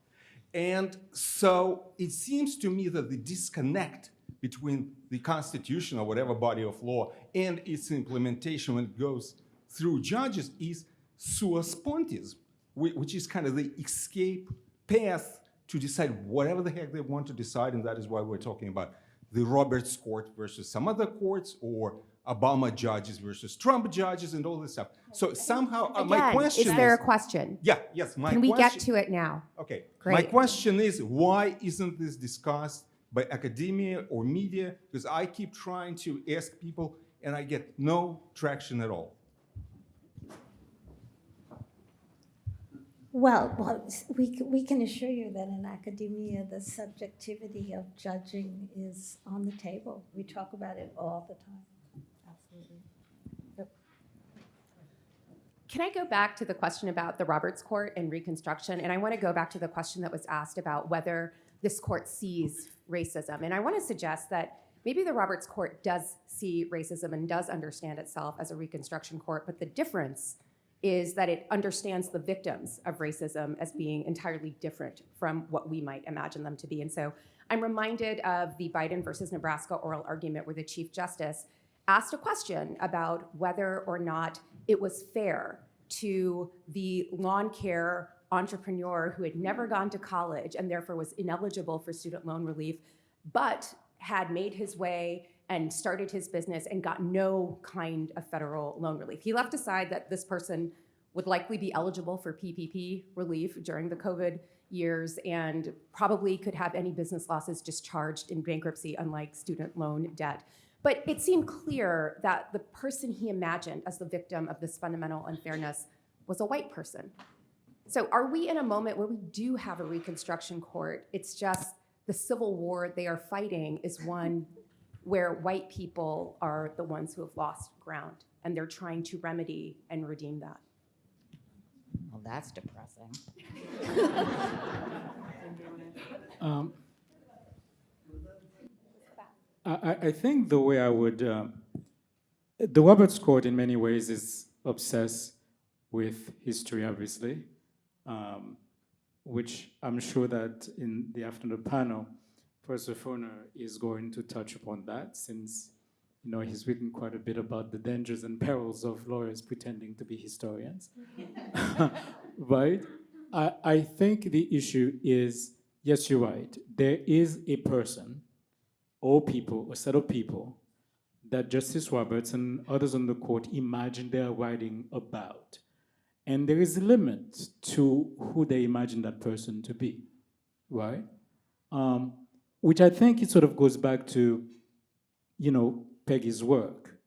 And so it seems to me that the disconnect between the Constitution or whatever body of law and its implementation when it goes through judges is sua spontis, which is kind of the escape path to decide whatever the heck they want to decide, and that is why we're talking about the Roberts Court versus some other courts, or Obama judges versus Trump judges, and all this stuff. So somehow, my Again, question is there a question? Yeah, yes, my Can we question... get to it now? Okay. Great. My question is, why isn't this discussed by academia or media? Because I keep trying to ask people, and I get no traction at all. Well, we can assure you that in academia, the subjectivity of judging is on the table. We talk about it all the time. Absolutely. Yep. Can I go back to the question about the Roberts Court and Reconstruction? And I want to go back to the question that was asked about whether this court sees racism. And I want to suggest that maybe the Roberts Court does see racism and does understand itself as a Reconstruction court, but the difference is that it understands the victims of racism as being entirely different from what we might imagine them to be. And so I'm reminded of the Biden versus Nebraska oral argument where the Chief Justice asked a question about whether or not it was fair to the lawn care entrepreneur who had never gone to college and therefore was ineligible for student loan relief, but had made his way and started his business and got no kind of federal loan relief. He left aside that this person would likely be eligible for PPP relief during the COVID years and probably could have any business losses discharged in bankruptcy, unlike student loan debt. But it seemed clear that the person he imagined as the victim of this fundamental unfairness was a white person. So are we in a moment where we do have a Reconstruction court? It's just the civil war they are fighting is one where white people are the ones who have lost ground, and they're trying to remedy and redeem that. Well, that's depressing. I think the way I would, the Roberts Court in many ways is obsessed with history, obviously, which I'm sure that in the afternoon panel, Professor Foner is going to touch upon that, since he's written quite a bit about the dangers and perils of lawyers pretending to be historians. Right? I think the issue is, yes, you're right. There is a person or people, a set of people that Justice Roberts and others on the court imagine they are writing about. And there is a limit to who they imagine that person to be, right? Which I think it sort of goes back to, Peggy's work.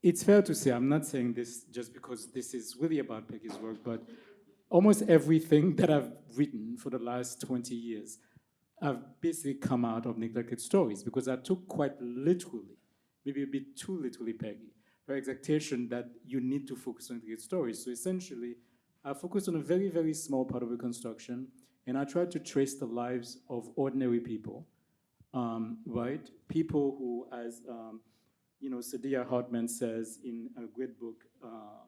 It's fair to say, I'm not saying this just because this is really about Peggy's work, but almost everything that I've written for the last 20 years have basically come out of neglected stories, because I took quite literally, maybe a bit too literally, Peggy, her exaltation that you need to focus on neglected stories. So essentially, I focused on a very, very small part of Reconstruction, and I tried to trace the lives of ordinary people, right? People who, as Sadia Hartman says in a great book,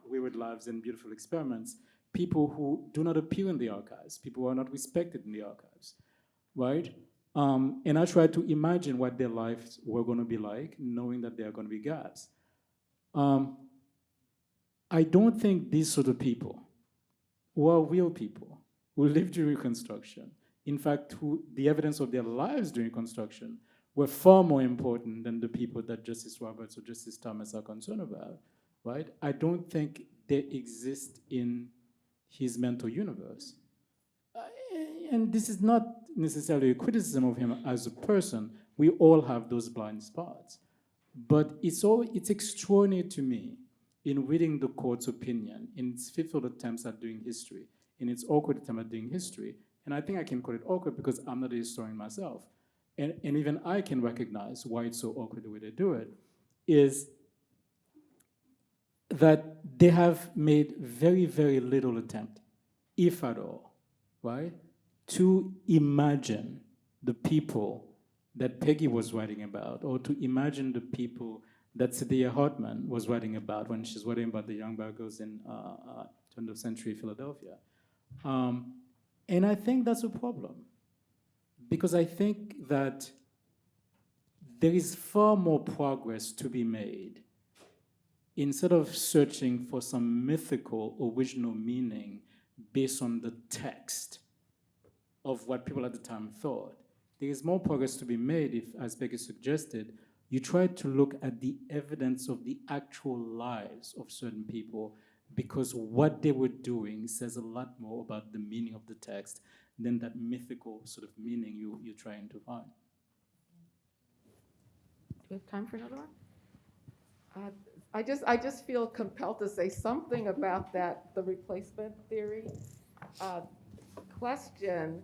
Wayward Lives and Beautiful Experiments, people who do not appear in the archives, people who are not respected in the archives, right? And I tried to imagine what their lives were going to be like, knowing that there are going to be gaps. I don't think these sort of people, who are real people, who lived during Reconstruction, in fact, who the evidence of their lives during Reconstruction were far more important than the people that Justice Roberts or Justice Thomas are concerned about, right? I don't think they exist in his mental universe. And this is not necessarily a criticism of him as a person. We all have those blind spots, But it's extraordinary to me in reading the court's opinion in its fifth attempts at doing history, in its awkward attempt at doing history, and I think I can call it awkward because I'm not a historian myself, and even I can recognize why it's so awkward the way they do it, is that they have made very, very little attempt, if at all, right, to imagine the people that Peggy was writing about, or to imagine the people that Cedia Hartman was writing about when she's writing about the young black girls in 20th century Philadelphia. And I think that's a problem, because I think that there is far more progress to be made instead of searching for some mythical original meaning based on the text of what people at the time thought. There is more progress to be made if, as Peggy suggested, you try to look at the evidence of the actual lives of certain people, because what they were doing says a lot more about the meaning of the text than that mythical sort of meaning you're trying to find. Do we have time for another one? I just feel compelled to say something about the replacement theory question,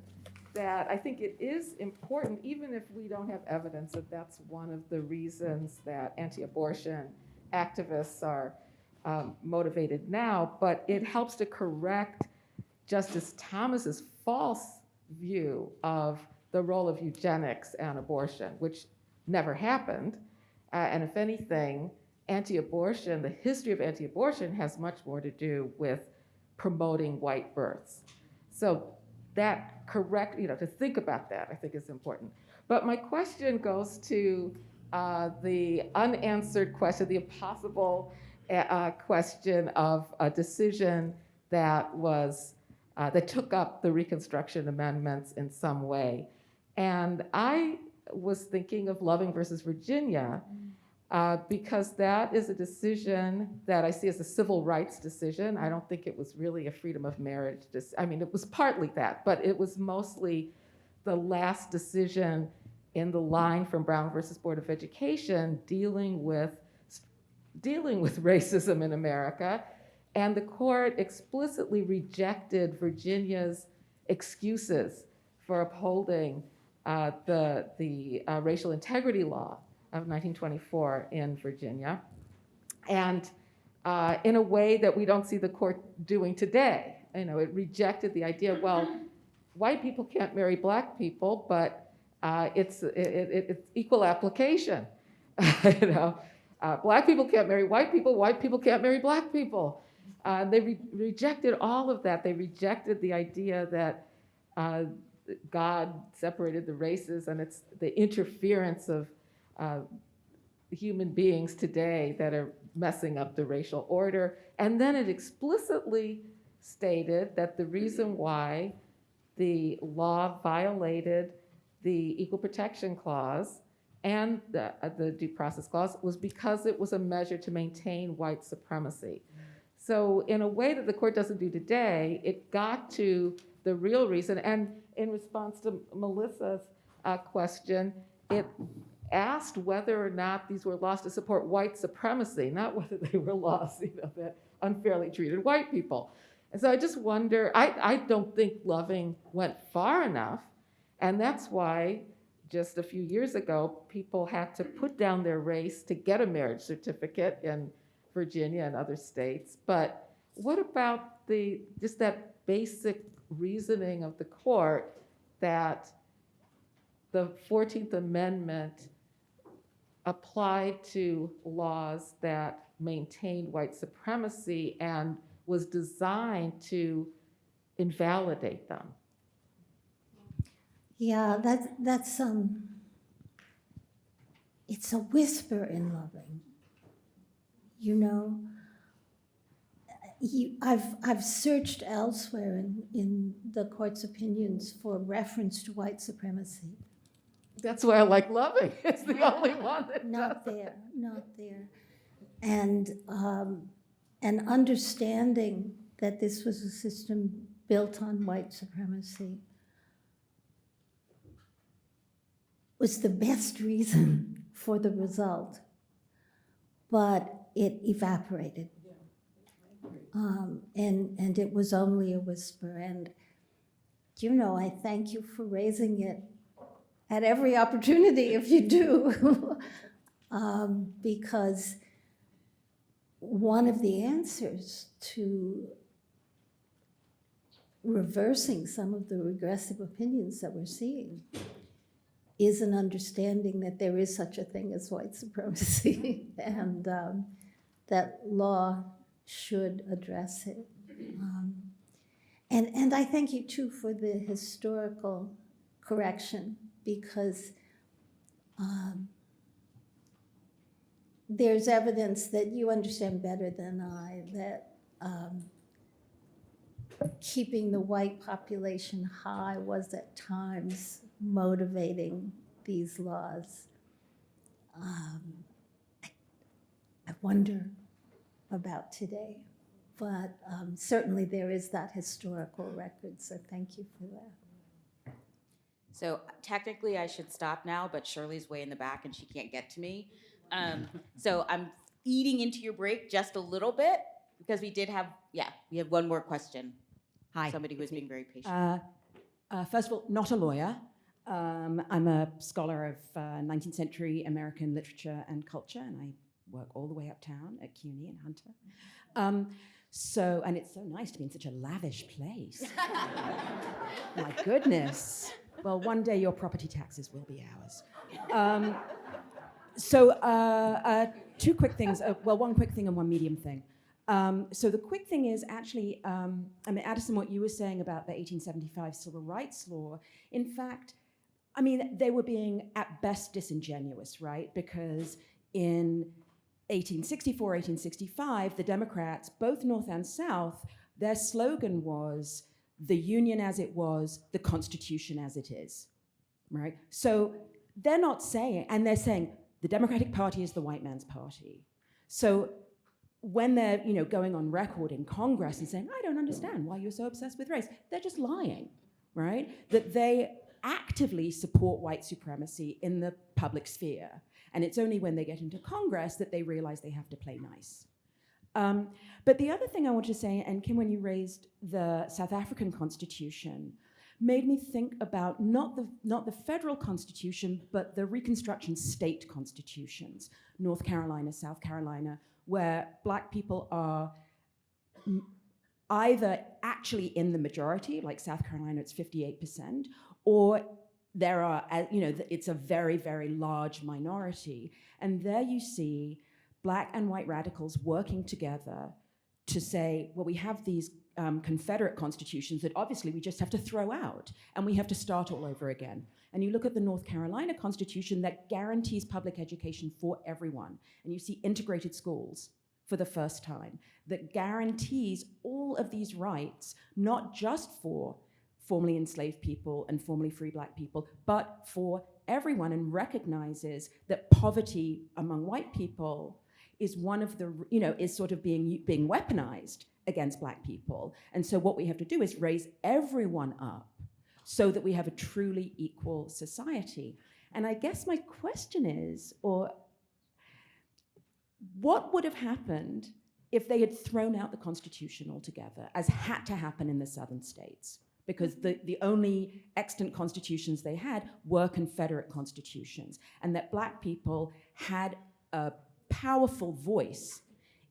that I think it is important, even if we don't have evidence that that's one of the reasons that anti-abortion activists are motivated now, but it helps to correct Justice Thomas's false view of the role of eugenics and abortion, which never happened. And if anything, anti-abortion, the history of anti-abortion has much more to do with promoting white births. So that correct, to think about that, I think is important. But my question goes to the unanswered question, the impossible question of a decision that was, that took up the Reconstruction Amendments in some way. And I was thinking of Loving versus Virginia, because that is a decision that I see as a civil rights decision. I don't think it was really a freedom of marriage. I mean, it was partly that, but it was mostly the last decision in the line from Brown versus Board of Education dealing with racism in America. And the court explicitly rejected Virginia's excuses for upholding the racial integrity law of 1924 in Virginia, and in a way that we don't see the court doing today. It rejected the idea, well, white people can't marry black people, but it's equal application. Black people can't marry white people can't marry black people. They rejected all of that. They rejected the idea that God separated the races, and it's the interference of human beings today that are messing up the racial order. And then it explicitly stated that the reason why the law violated the Equal Protection Clause and the Due Process Clause was because it was a measure to maintain white supremacy. So in a way that the court doesn't do today, it got to the real reason. And in response to Melissa's question, it asked whether or not these were laws to support white supremacy, not whether they were laws that unfairly treated white people. And so I just wonder, I don't think Loving went far enough, and that's why just a few years ago, people had to put down their race to get a marriage certificate in Virginia and other states. But what about just that basic reasoning of the court that the 14th Amendment applied to laws that maintained white supremacy and was designed to invalidate them? Yeah, that's it's a whisper in Loving. I've searched elsewhere in the court's opinions for reference to white supremacy. That's why I like Loving. It's the only one that Not does. there. And understanding that this was a system built on white supremacy was the best reason for the result. but it evaporated. And it was only a whisper. And, I thank you for raising it at every opportunity if you do. Because one of the answers to reversing some of the regressive opinions that we're seeing is an understanding that there is such a thing as white supremacy and that law should address it. And I thank you too for the historical correction, because there's evidence that you understand better than I that keeping the white population high was at times motivating these laws. I wonder about today, but certainly there is that historical record, so thank you for that. So technically I should stop now, but Shirley's way in the back and she can't get to me. So I'm eating into your break just a little bit because we have one more question. Hi. Somebody who's being very patient. First of all, not a lawyer. I'm a scholar of 19th century American literature and culture, and I work all the way uptown at CUNY in Hunter. And it's so nice to be in such a lavish place. My goodness. Well, one day your property taxes will be ours. Two quick things. One quick thing and one medium thing. So the quick thing is actually, Addison, what you were saying about the 1875 Civil Rights Law, in fact, they were being at best disingenuous, right? Because in 1864, 1865, the Democrats, both North and South, their slogan was, the Union as it was, the Constitution as it is, right? So they're not saying, and they're saying, the Democratic Party is the white man's party. So when they're going on record in Congress and saying, I don't understand why you're so obsessed with race, they're just lying, right? That they actively support white supremacy in the public sphere. And it's only when they get into Congress that they realize they have to play nice. But the other thing I want to say, and Kim, when you raised the South African Constitution, made me think about not the federal constitution, but the Reconstruction state constitutions, North Carolina, South Carolina, where Black people are either actually in the majority, like South Carolina, it's 58%, or there are, it's a very, very large minority. And there you see Black and white radicals working together to say, well, we have these Confederate constitutions that obviously we just have to throw out, and we have to start all over again. And you look at the North Carolina Constitution that guarantees public education for everyone, and you see integrated schools for the first time, that guarantees all of these rights, not just for formerly enslaved people and formerly free Black people, but for everyone, and recognizes that poverty among white people is one of the, is sort of being weaponized against Black people. And so what we have to do is raise everyone up so that we have a truly equal society. And I guess my question is, what would have happened if they had thrown out the Constitution altogether, as had to happen in the southern states? Because the only extant constitutions they had were Confederate constitutions, and that Black people had a powerful voice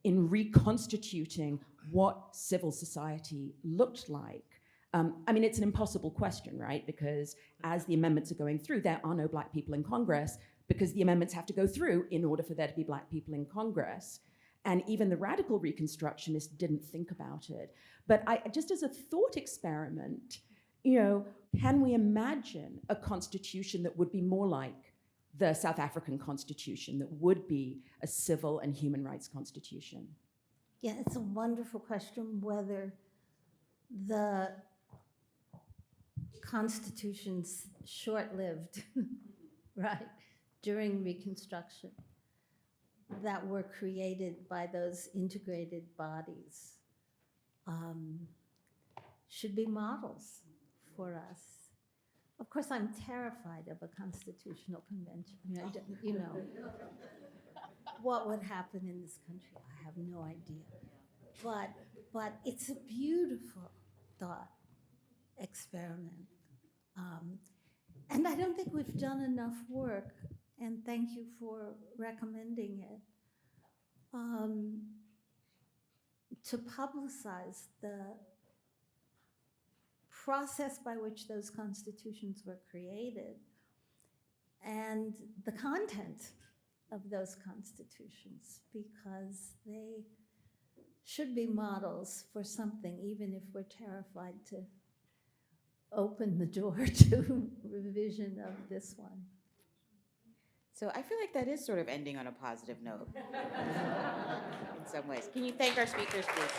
in reconstituting what civil society looked like. It's an impossible question, right? Because as the amendments are going through, there are no Black people in Congress, because the amendments have to go through in order for there to be Black people in Congress. And even the radical Reconstructionists didn't think about it. But just as a thought experiment, can we imagine a constitution that would be more like the South African Constitution, that would be a civil and human rights constitution? Yeah, it's a wonderful question whether the constitution's short-lived, right, during Reconstruction, that were created by those integrated bodies should be models for us. Of course, I'm terrified of a constitutional convention, what would happen in this country. I have no idea. But it's a beautiful thought experiment. And I don't think we've done enough work, and thank you for recommending it, to publicize the process by which those constitutions were created and the content of those constitutions, because they should be models for something, even if we're terrified to open the door to revision of this one. So I feel like that is sort of ending on a positive note in some ways. Can you thank our speakers, please?